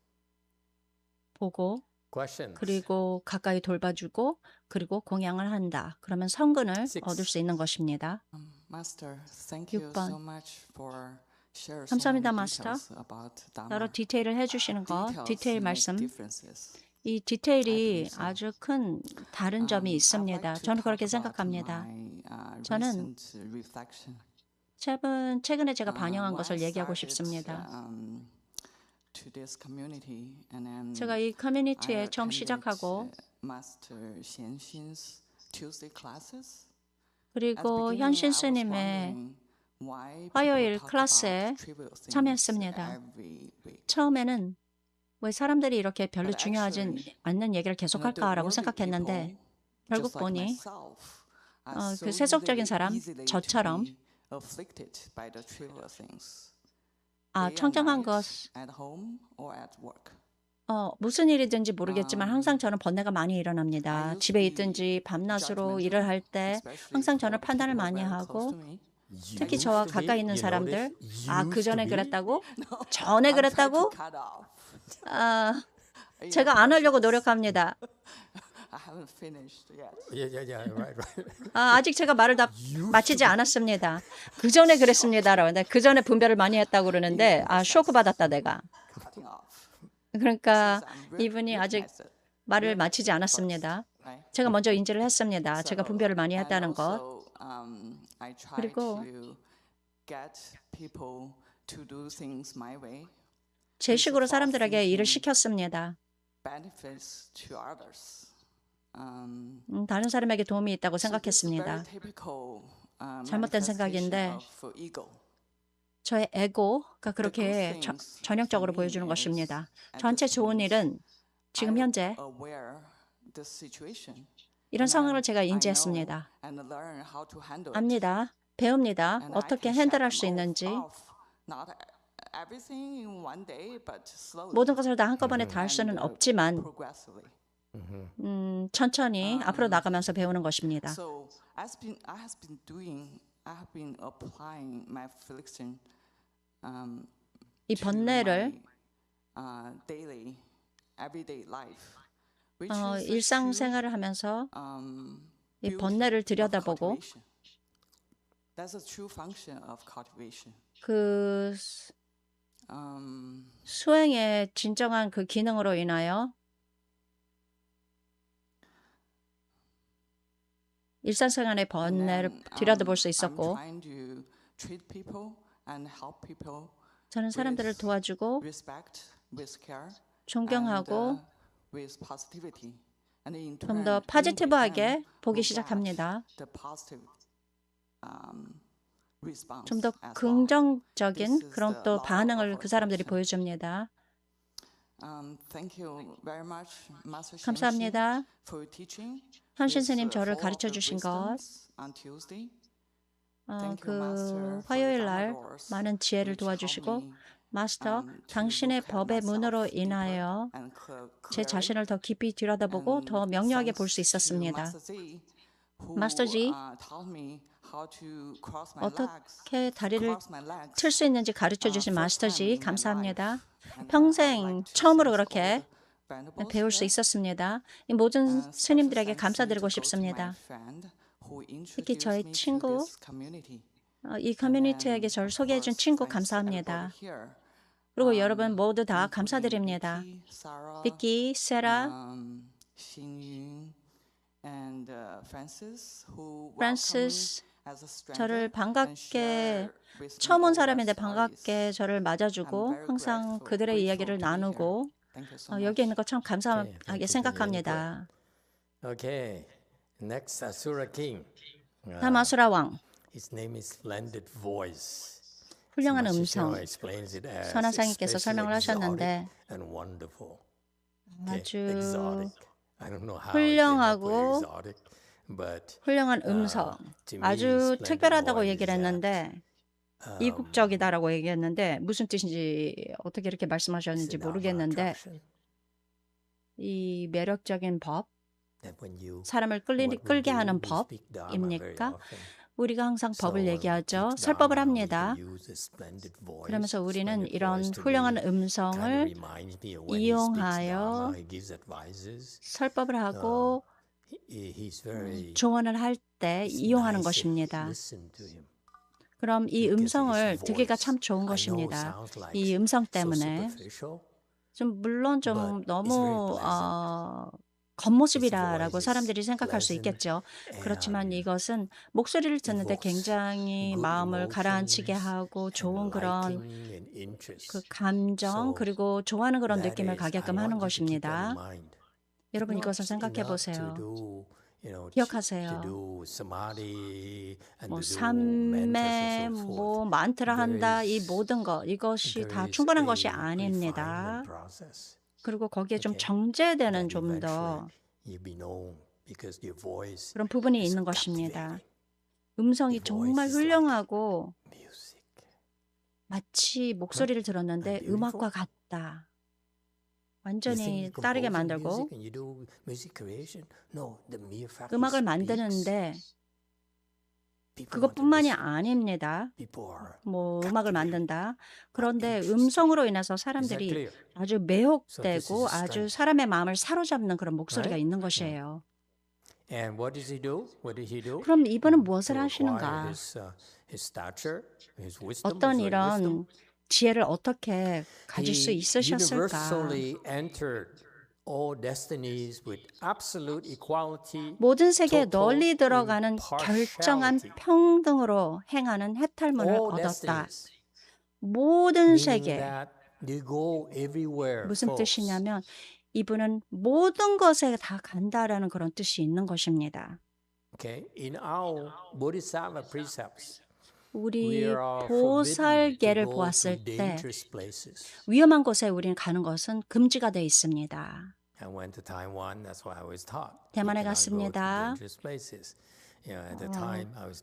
보고 Questions? 그리고 가까이 돌봐주고 그리고 공양을 한다. 그러면 성근을 Six. 얻을 수 있는 것입니다. Master, thank you 6번. so much for share so 감사합니다, many 마스터. details about Dharma. 여러 디테일을 해주시는 것, Details 디테일 make 말씀. differences. 이 디테일이 I believe so. 아주 큰 다른 점이 I'd 있습니다. like to 저는 그렇게 talk about 생각합니다. my, 저는 recent reflection. 최근에 제가 반영한 When 것을 I 얘기하고 started, 싶습니다. to this community, and then 제가 이 I 커뮤니티에 처음 attended, 시작하고 Master Xianxin's Tuesday classes. At the 그리고 beginning, I 현신 was 스님의 wondering why people 화요일 talk 클래스에 about trivial things 참여했습니다. every week. 처음에는 왜 사람들이 이렇게 별로 But 중요하지 actually, 않는 얘기를 계속할까라고 생각했는데 결국 just like 보니 myself, are 그 so 세속적인 사람, easily to 저처럼 be afflicted by the trivial things. 아, Day and 청정한 night, 것 at home or at work. 무슨 일이든지 모르겠지만 항상 저는 번뇌가 많이 일어납니다. 집에 있든지 밤낮으로 일을 할 때 항상 저는 판단을 많이 하고 특히 저와 가까이 있는 사람들 그 전에 그랬다고? 전에 그랬다고? 제가 안 하려고 노력합니다. I haven't finished yet. Yeah, right. 아직 제가 말을 다 마치지 않았습니다. 그 전에 그랬습니다라고. 그 전에 분별을 많이 했다고 그러는데 쇼크 받았다 내가. Cutting off. 그러니까 I'm really 이분이 good 아직 at it, 말을 마치지 않았습니다. right? 제가 먼저 인지를 했습니다. 제가 분별을 많이 And 했다는 것. also, I try 그리고 to get people to do things my way, 제 식으로 사람들에게 일을 시켰습니다. benefits to others. 다른 사람에게 도움이 있다고 So this is very 생각했습니다. typical, 잘못된 manifestation 생각인데 of ego. 저의 에고가 그렇게 전형적으로 보여주는 것입니다. 저한테 좋은 일은 지금 현재 Aware the situation, 이런 상황을 제가 I know 인지했습니다. and learn how to handle it. 압니다. 배웁니다. And I 어떻게 can shut 핸들할 them 수 있는지 off. Not everything in one day, but slowly. 모든 것을 다 한꺼번에 다 할 수는 and, 없지만 progressively. 천천히 앞으로 나가면서 배우는 것입니다. So I have been applying my affliction 이 to 번뇌를 my, daily, everyday life. which 어, is a 일상생활을 하면서 true, 이 beauty 번뇌를 of 들여다보고 cultivation. That's a true function of cultivation. 그 Um, 수행의 진정한 그 기능으로 인하여 일상생활의 번뇌를 and then, 들여다볼 수 I'm 있었고 trying to treat people and help people 저는 사람들을 with 도와주고 respect, with care, 존경하고 and, with positivity. And in 좀 turn, 더 in 포지티브하게 return, 보기 we'll 시작합니다. get the positive response 좀 더 as well. 긍정적인 This is 그런 the 또 law of 반응을 그 사람들이 attraction. 보여줍니다. Thank you very much, Master Shin 감사합니다. for your teaching. 현신 This, 스님 저를 full of 가르쳐 the 주신 것, wisdoms on Tuesday. Thank you, Master, 그 for the 화요일 Dharma 날 doors, 많은 지혜를 which help 도와주시고, me, 마스터, to 당신의 look at 법의 myself 문으로 deeper 인하여 and 제 clearly. 자신을 더 깊이 들여다보고 And 더 명료하게 볼 수 thanks to 있었습니다. Master Z, who, 마스터 지, taught me how to cross my legs, 어떻게 다리를 cross my legs, 틀 수 있는지 가르쳐 주신 first time 마스터지 in my 감사합니다. life. And I would 평생 like to 처음으로 thank 그렇게 all the venerables 배울 수 here. 있었습니다. 이 모든 Special 스님들에게 thanks 감사드리고 need to go to 싶습니다. my friend who 특히 introduced 저의 me to 친구, this community. 이 커뮤니티에게 저를 소개해준 친구 감사합니다. 그리고 여러분 모두 다 감사드립니다. 비키, 세라, 프란시스, 저를 반갑게 처음 온 사람인데 반갑게 저를 맞아주고 항상 그들의 이야기를 나누고 여기 있는 거 참 감사하게 생각합니다. Okay, next Asura King. 다음 아수라 왕, His name is Splendid Voice. 훌륭한 Master 음성. Shino explains it as 선하상님께서 especially 설명을 하셨는데 exotic and wonderful. Okay, 아주 exotic. I don't know how 훌륭하고 exotic, but 훌륭한 음성, to me, 아주 splendid 특별하다고 voice 얘기를 is 했는데 이국적이다라고 얘기했는데 무슨 뜻인지 어떻게 이렇게 말씀하셨는지 모르겠는데 이 매력적인 법, 사람을 끌게 하는 법입니까? 우리가 항상 법을 얘기하죠. 설법을 합니다. 그러면서 우리는 이런 훌륭한 음성을 이용하여 설법을 하고 조언을 할 때 이용하는 것입니다. 그럼 이 음성을 듣기가 참 좋은 것입니다. 이 음성 때문에 물론 좀 너무 겉모습이라고 사람들이 생각할 수 있겠죠. 그렇지만 이것은 목소리를 듣는데 굉장히 마음을 가라앉히게 하고 좋은 그런 그 감정 그리고 좋아하는 그런 느낌을 가게끔 하는 것입니다. 여러분 이것을 생각해 보세요. 기억하세요. 뭐 삼매, 뭐 만트라 한다 이 모든 것 이것이 다 충분한 것이 아닙니다. 그리고 거기에 좀 정제되는 좀 더 그런 부분이 있는 것입니다. 음성이 정말 훌륭하고 마치 목소리를 들었는데 음악과 같다. 완전히 다르게 만들고 음악을 만드는데 그것뿐만이 아닙니다. 뭐 음악을 만든다. 그런데 음성으로 인해서 사람들이 아주 매혹되고 아주 사람의 마음을 사로잡는 그런 목소리가 있는 것이에요. 그럼 이분은 무엇을 하시는가? 어떤 이런 지혜를 어떻게 가질 수 있으셨을까? 모든 세계에 널리 들어가는 결정한 평등으로 행하는 해탈문을 얻었다. 모든 세계. 무슨 뜻이냐면 이분은 모든 것에 다 간다라는 그런 뜻이 있는 것입니다. 우리 보살계를 보았을 때 위험한 곳에 우리는 가는 것은 금지가 되어 있습니다. 대만에 갔습니다.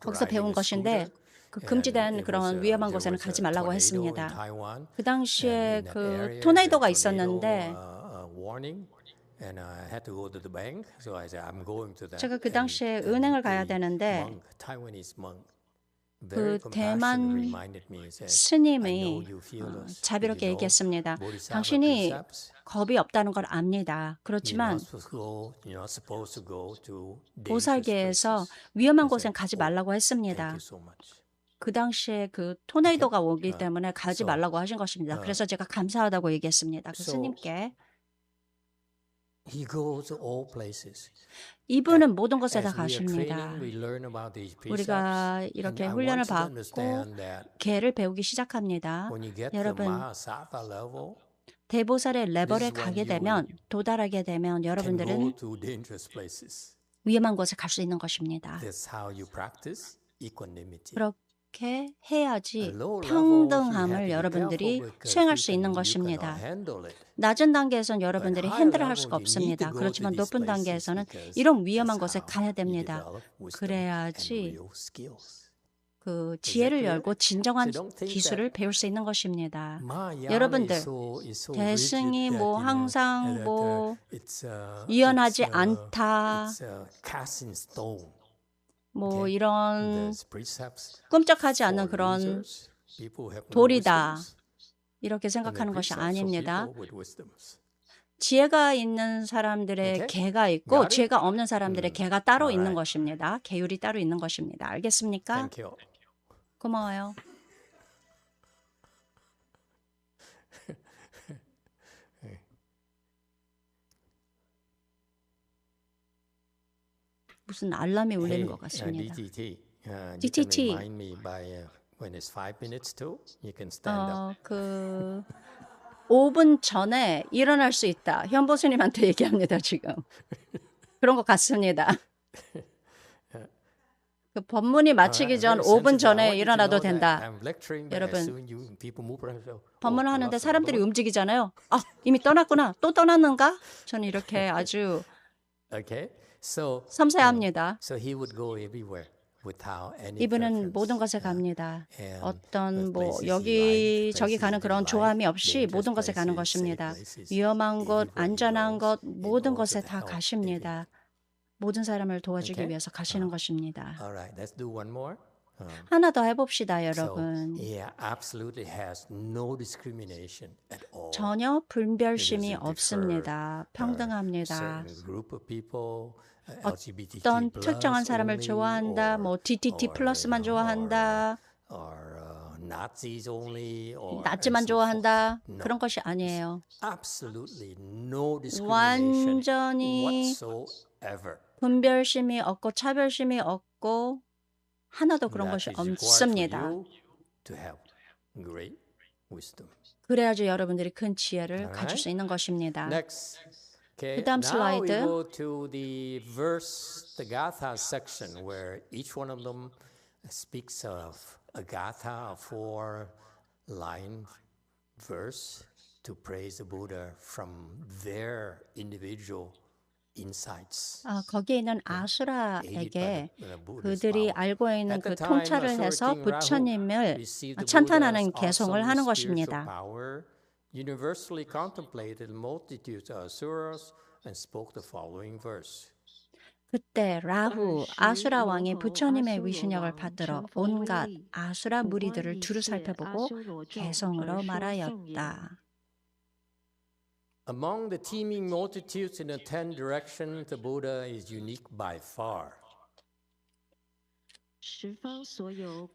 거기서 배운 것인데 그 금지된 그런 위험한 곳에는 가지 말라고 했습니다. 그 당시에 그 토네이도가 있었는데 제가 그 당시에 은행을 가야 되는데 그 대만 스님이 자비롭게 얘기했습니다. 당신이 겁이 없다는 걸 압니다. 그렇지만 보살계에서 위험한 곳엔 가지 말라고 했습니다. 그 당시에 그 토네이도가 오기 때문에 가지 말라고 하신 것입니다. 그래서 제가 감사하다고 얘기했습니다. 그 스님께. 이분은 모든 곳에 다 가십니다. 우리가 이렇게 훈련을 받고 개를 배우기 시작합니다. 여러분, 대보살의 레벨에 This is 가게 when 되면 도달하게 되면 can go 여러분들은 to dangerous places. 위험한 곳에 갈 수 있는 것입니다. That's how you practice equanimity. 그렇게 해야지 At low level, you have to 평등함을 be 여러분들이 careful because 수행할 you 수 있는 cannot 것입니다. handle it. 낮은 단계에선 여러분들이 But higher 핸들을 할 level, 수가 you need to 없습니다. go to 그렇지만 these 높은 places 단계에서는 because 이런 위험한 that's 곳에 how 가야 you 됩니다. develop wisdom and 그래야지 real skills. 그 Is that 지혜를 clear? 열고 진정한 So don't think 기술을 that 배울 수 있는 것입니다. Mahayana 여러분들, is so 대승이 rigid 뭐 that, 항상 that, 뭐 it's, 유연하지 않다, it's cast in stone. 뭐 Okay? 이런 There's precepts 끔찍하지 않은 for 그런 losers, people who have no 돌이다. wisdoms, 이렇게 and the 생각하는 것이 precepts for 아닙니다. people with wisdoms. 지혜가 있는 사람들의 Okay? 개가 있고 Got it? 지혜가 없는 사람들의 개가 따로 있는 Alright. 것입니다. 계율이 따로 있는 것입니다. 알겠습니까? Thank you. 고마워요. 무슨 알람이 울리는 것 같습니다. DTT. You DTT. can remind me by when it's 5 minutes to. You can stand up. 그 5분 전에 일어날 수 있다. 현보수님한테 얘기합니다, 지금. 그런 것 같습니다. 그 법문이 마치기 전 5분 전에 일어나도 된다. 여러분, 법문을 하는데 사람들이 움직이잖아요. 아, 이미 떠났구나. 또 떠났는가? 저는 이렇게 아주 섬세합니다. So he would go everywhere without any 이분은 preference. 모든 것에 갑니다. And 어떤 the 뭐 places he 여기 liked, 저기 places 가는 he 그런 didn't 조함이 like, 없이 dangerous 모든 것에 가는 places, safe 것입니다. places, 위험한 곳, everywhere he 안전한 goes, 곳, in 모든 order 곳에 to 다 help 가십니다. 모든 사람을 도와주기 Okay? 위해서 가시는 것입니다. Alright, let's do one more. 하나 더 해봅시다, So 여러분. he absolutely has no discrimination at all. 전혀 분별심이 He doesn't 없습니다. differ, 평등합니다. certain group of people, LGBTQ 어떤 plus 특정한 사람을 only, 좋아한다, 뭐 DTT 플러스만 좋아한다, or Nazis only, or 나치만 and so forth. 좋아한다. No. 그런 것이 아니에요. Absolutely no discrimination 완전히 whatsoever. 분별심이 없고 차별심이 없고 하나도 그런 That 것이 is required for 없습니다. you to have great wisdom. 그래야지 여러분들이 큰 지혜를 Alright. 가질 수 있는 것입니다. Next. Okay, 그다음 now we 슬라이드. go to the verse, the Gatha section, where each one of them speaks of a Gatha, a 4-line verse to praise the Buddha from their individual insights. 거기에 있는 아수라에게 Buddha's 그들이 power. 알고 있는 At 그 the time, 통찰을 Asura 해서 King Rahu 부처님을 received the 찬탄하는 Buddha's 개송을 하는 awesome spiritual 것입니다. power, universally contemplated multitudes of asuras and spoke the following verse. 그때 라후 아수라 왕이 부처님의 위신력을 받들어 온갖 아수라 무리들을 두루 살펴보고 개성으로 말하였다. Among the teeming multitudes in the 10 directions, the Buddha is unique by far.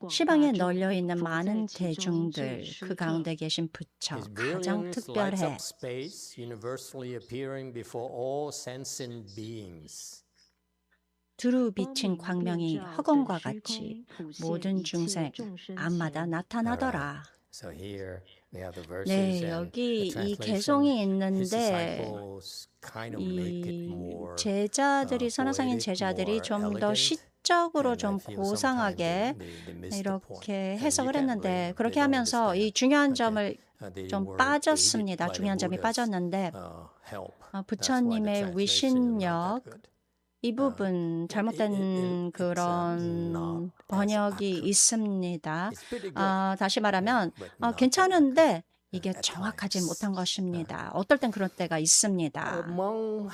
시방에 널려 있는 많은 대중들 그 가운데 계신 부처 His 가장 brilliance lights 특별해. up space, universally appearing before all sentient beings. 두루 비친 광명이 허공과 같이 모든 중생 앞마다 나타나더라. So here we have the verses 네, and 여기 the 이 translation. 개송이 His 있는데 disciples kind of make it 이 more 제자들이 선하상인 poetic, 제자들이 more 좀 더 elegant. 시적으로 And I 좀 feel sometimes 고상하게 they miss the point. 이렇게 And 해석을 you can't 했는데 blame them. 그렇게 They don't 하면서 이 understand. 중요한 Okay. 점을 They 좀 were 빠졌습니다. aided by 중요한 the 점이 Buddha's, 빠졌는데 help. That's why the 부처님의 translation is not 위신력 that good. 이 부분 잘못된 그런 not as 번역이 accurate. 있습니다. It's pretty good. 다시 말하면 but not 괜찮은데 이게 at 정확하지 times. 못한 것입니다. 어떨 땐 그런 때가 있습니다. Among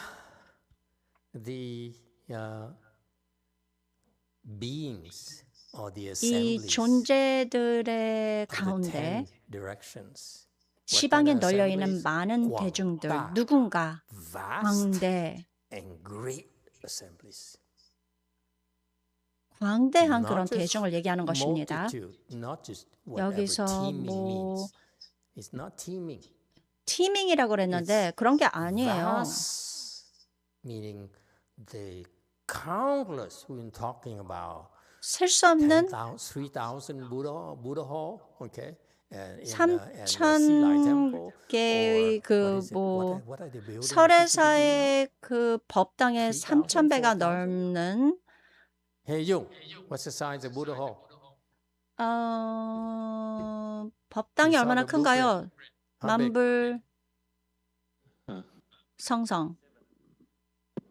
the beings or the 이 assemblies 존재들의 of the 가운데 10 directions, 시방에 what kind of 널려 있는 assemblies? 많은 대중들 광다, 누군가 vast 광대 and great assemblies. 광대한 Not 그런 just 대중을 얘기하는 것입니다. multitude, not just whatever 여기서 teeming 뭐 means. It's not teeming. 티밍이라고 그랬는데 그런 게 아니에요. Vast, meaning the countless we've been talking about. 셀 수 없는 3,000 Buddha Hall, okay, 3,000개의 설해사의 그 법당의 3,000배가 넘는 Hey, Yung, what's the size of Buddha Hall? 법당이 You saw 얼마나 the blueprint. 큰가요? How big? 만불 성성.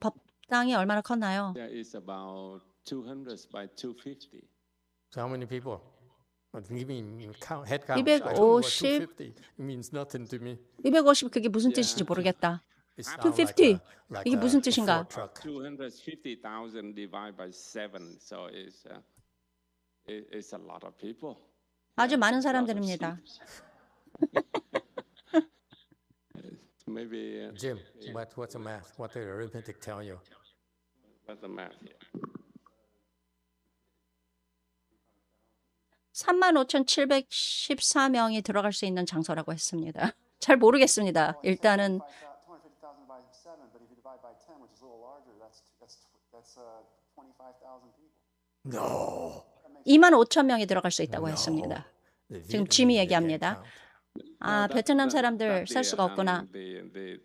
법당이 얼마나 컸나요? There is about 200 by 250. So how many people? Give me count, head count. 250. I don't know what 250 it means nothing to me. 250 그게 무슨 뜻인지 모르겠다. It sounds 250. like 이게 a 무슨 뜻인가? Ford truck. 250,000 divided by 7, so it's a lot of people. 아주 많은 사람들입니다. Maybe Jim, what's the math? What did arithmetic tell you? what's the math here? 35,714명이 들어갈 수 있는 장소라고 했습니다. 잘 모르겠습니다. 일단은 250,000 by 7, but if you divide by 10, which is a little larger, that's 25,000 people. No. 25,000명이 들어갈 수 있다고 했습니다. The 지금 Vietnamese, 짐이 they 얘기합니다. 아, 베트남 사람들 살 수가 없구나. The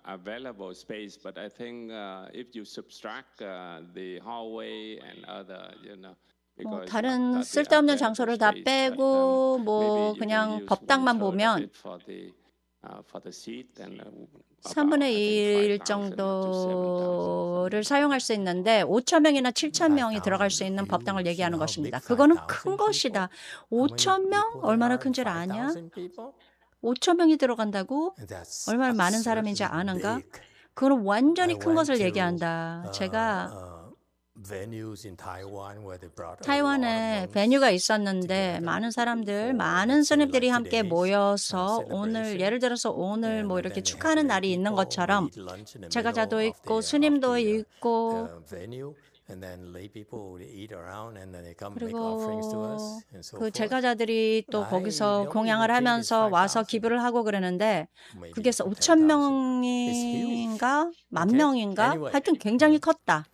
available space, but I think if you subtract the hallway and other, 다른 쓸데없는 장소를 다 빼고 그냥 법당만 보면 3분의 1 정도를 사용할 수 있는데 5,000명이나 7,000명이 들어갈 수 있는 법당을 얘기하는 것입니다. 그거는 큰 것이다. 5,000명? 얼마나 큰 줄 아냐? 5,000명이 들어간다고? 얼마나 많은 사람인지 아는가? 그건 완전히 큰 것을 얘기한다. 제가 타이완에 베뉴가 있었는데 많은 사람들, 많은 스님들이 함께 모여서 오늘 예를 들어서 오늘 뭐 이렇게 축하하는 날이 있는 것처럼 제가자도 있고 스님도 있고 그리고 그 제가자들이 또 거기서 공양을 하면서 와서 기부를 하고 그러는데 그게 5,000명인가 10,000명인가 하여튼 굉장히 컸다.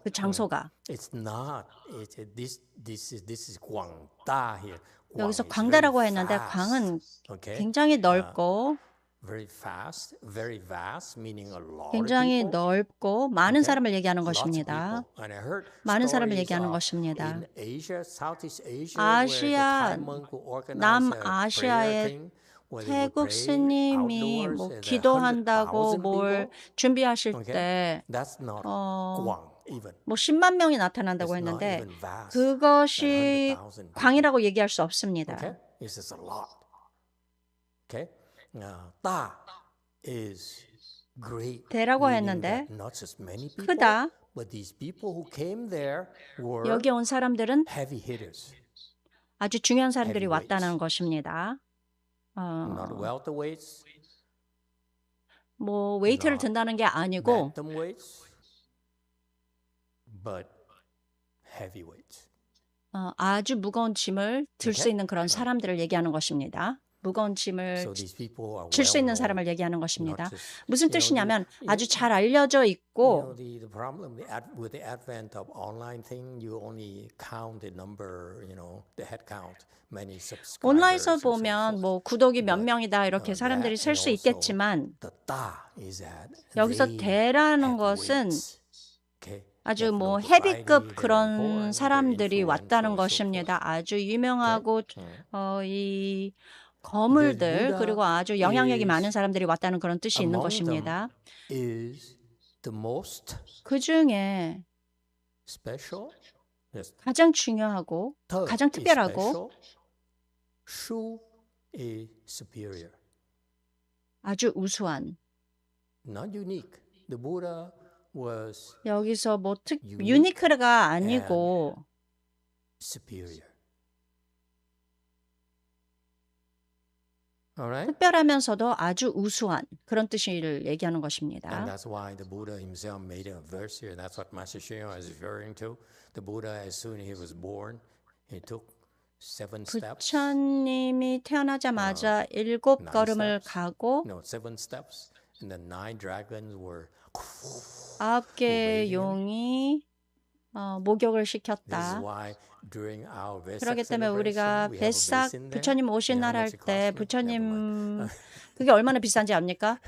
그 장소가 여기서 광다라고 했는데 광은 굉장히 넓고 굉장히 넓고 많은 사람을 얘기하는 것입니다. 많은 사람을 얘기하는 것입니다. 아시아, 남아시아의 태국 스님이 뭐 기도한다고 뭘 준비하실 때 뭐 10만 명이 나타난다고 했는데 그것이 광이라고 얘기할 수 없습니다. 대라고 했는데 크다. 여기 온 사람들은 아주 중요한 사람들이 왔다는 것입니다. 뭐 웨이트를 든다는 게 아니고 아주 무거운 짐을 들 수 있는 그런 사람들을 얘기하는 것입니다. 무거운 짐을 질 수 있는 사람을 얘기하는 것입니다. 무슨 뜻이냐면 아주 잘 알려져 있고 온라인에서 보면 뭐 구독이 몇 명이다 이렇게 사람들이 셀 수 있겠지만 여기서 대라는 것은 아주 뭐 헤비급 그런 사람들이 왔다는 것입니다. 아주 유명하고 이 거물들 그리고 아주 영향력이 많은 사람들이 왔다는 그런 뜻이 있는 것입니다. 그 중에 가장 중요하고 가장 특별하고 아주 우수한 여기서 뭐 유니크가 아니고 특별하면서도 아주 우수한 그런 뜻을 얘기하는 것입니다. And that's why the Buddha himself made a verse here. That's what Master Hsuan is referring to. The Buddha, as soon as he was born, he took 7 steps. 부처님이 태어나자마자 7걸음을 가고 No, 7 steps. And the 9 dragons were 9개의 용이 목욕을 This is 시켰다. why during our Vesak 그렇기 때문에 우리가 celebration, we have a 베삭 basin there. 부처님 오신 You know 날 how 할 much it 때 cost me? Never 부처님 mind. 그게 얼마나 비싼지 압니까?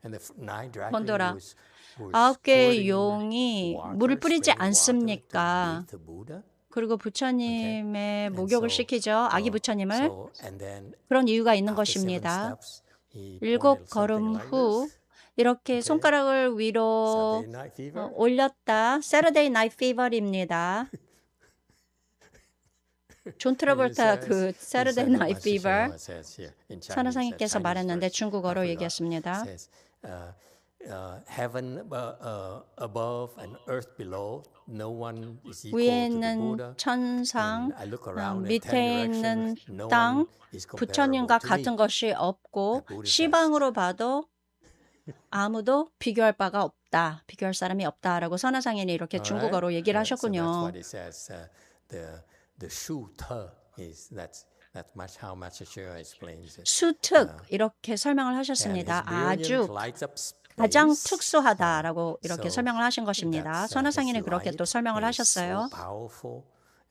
And the nine drag 번도라. queens were 9개의 squirting 용이 water, 물을 뿌리지 spraying water to 않습니까? bathe the Buddha. 그리고 부처님의 And 목욕을 so, 시키죠. 아기 부처님을. so, and then 그런 이유가 있는 after 7 것입니다. steps, he 7 pointed 걸음 something like 후 this. 이렇게 손가락을 위로 Saturday Night Fever. 올렸다. Saturday Night Fever입니다. 존 트라볼타 그 Saturday Night Fever 선하상님께서 말했는데 중국어로 얘기했습니다. Heaven above and earth below, no one is equal 위에 to the 있는 Buddha. 천상, I look around in 밑에 10 있는 directions, no 땅, one is comparable 부처님과 to me. 같은 것이 없고 Buddha says. 시방으로 봐도 아무도 비교할 바가 없다. 비교할 사람이 없다라고 선하상인이 이렇게 중국어로 얘기를 So that's 하셨군요. what it says. The shu te is that's much how Master Shua explains it. 수특 이렇게 설명을 And 하셨습니다. his brilliance 아주 lights up space. 가장 특수하다라고 이렇게 So 설명을 하신 것입니다. that's, 선하상인은 his 그렇게 또 light 설명을 is 하셨어요. So powerful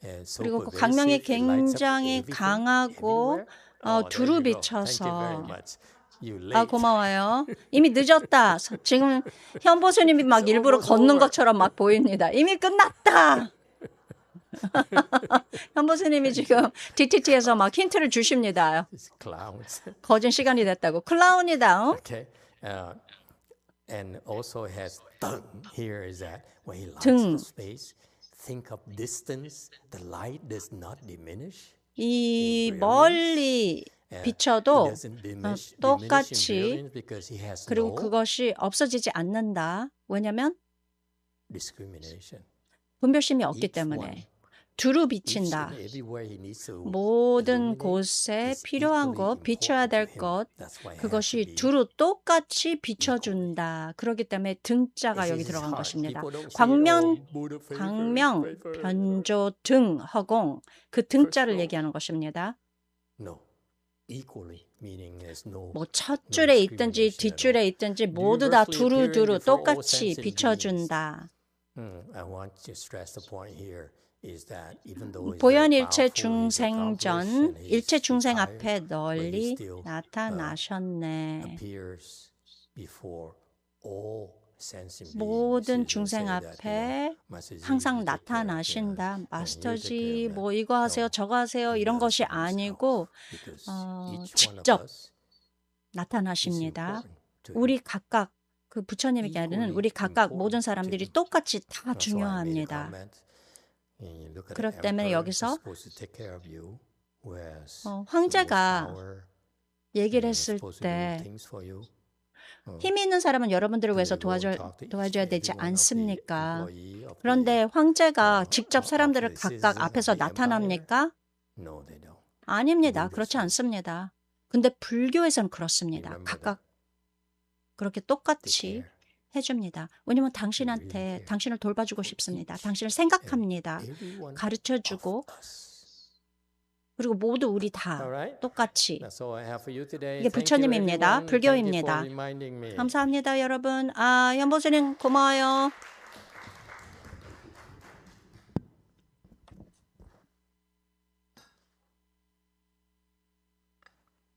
and so 그리고 그 pervasive, 광명이 it lights up 굉장히 everything, 강하고 everywhere. Oh, there 두루 you go. Thank you 비쳐서 very much. You 아 late. 고마워요. 이미 늦었다. 지금 현보수님이 막 일부러 걷는 것처럼 막 보입니다. 이미 끝났다. 현보수님이 지금 DTT에서 막 힌트를 주십니다. It's clowns. 거진 시간이 됐다고. 클라운이다. Okay. And also has tung. Here is that when he lights 등. the space, think of distance. The light does not diminish. 이 멀리 비춰도 It doesn't diminish in 똑같이 brilliance because he has 그리고 no 그것이 없어지지 않는다. 왜냐하면 discrimination. 분별심이 없기 Each 때문에 one, 두루 each 비친다. and everywhere he needs to 모든 illuminate 곳에 is 필요한 equally 것, 비춰야 important 될 to him. 것, That's why it has to 그것이 be 두루 똑같이 비춰준다. 그렇기 때문에 등자가 This 여기 is his 들어간 heart. 것입니다. People don't see, 광명, oh, Buddha favor, 광명, favor. 변조, 등, 허공 그 등자를 얘기하는 것입니다. No. Equally, meaning there's no 뭐 첫 줄에 있든지 뒷줄에 있든지 모두 다 두루두루 똑같이 비춰준다. I want to stress the point here is that even though he's 보현일체 very powerful, he's 중생전, accomplished, and 일체 he's 중생 retired, 앞에 but he 널리 still 나타나셨네. appears before all sentient beings. 모든 He didn't 중생 say that, 앞에 Master Ji, 항상 you take care of them, 나타나신다. and you take care 마스터지 of 뭐 them. 이거 하세요, No, 저거 하세요 he 이런 does 것이 it 아니고 himself, because each one of 직접 us is 나타나십니다. important to him. 우리 각각 그 부처님에게는 우리 각각 모든 사람들이 똑같이 다 That's why I made a 중요합니다. comment. You look at 그렇기 the 때문에 emperor who's 여기서 supposed to take care of you, who has 황제가 the most power, 얘기를 and 했을 supposed to do 때 things for you. 힘 있는 사람은 여러분들을 위해서 You go and talk to each 도와줘야 and 되지 every one of the 않습니까? employee of 그런데 the, 황제가 직접 of 사람들을 the 각각 citizen 앞에서 of the empire. 나타납니까? No, they don't. 아닙니다. Buddhism. 그렇지 않습니다. 근데 불교에서는 그렇습니다. Remember 각각 그렇게 Take 똑같이 care. 해줍니다. 왜냐면 당신한테 care. 당신을 돌봐주고 싶습니다. 당신을 생각합니다. Everyone 가르쳐주고 of us. 그리고 모두 우리 다 Alright? 똑같이 That's all I have for you today. 이게 Thank you, 부처님입니다. everyone. Thank you for 불교입니다. reminding me. 감사합니다, 여러분. 현보수님 고마워요.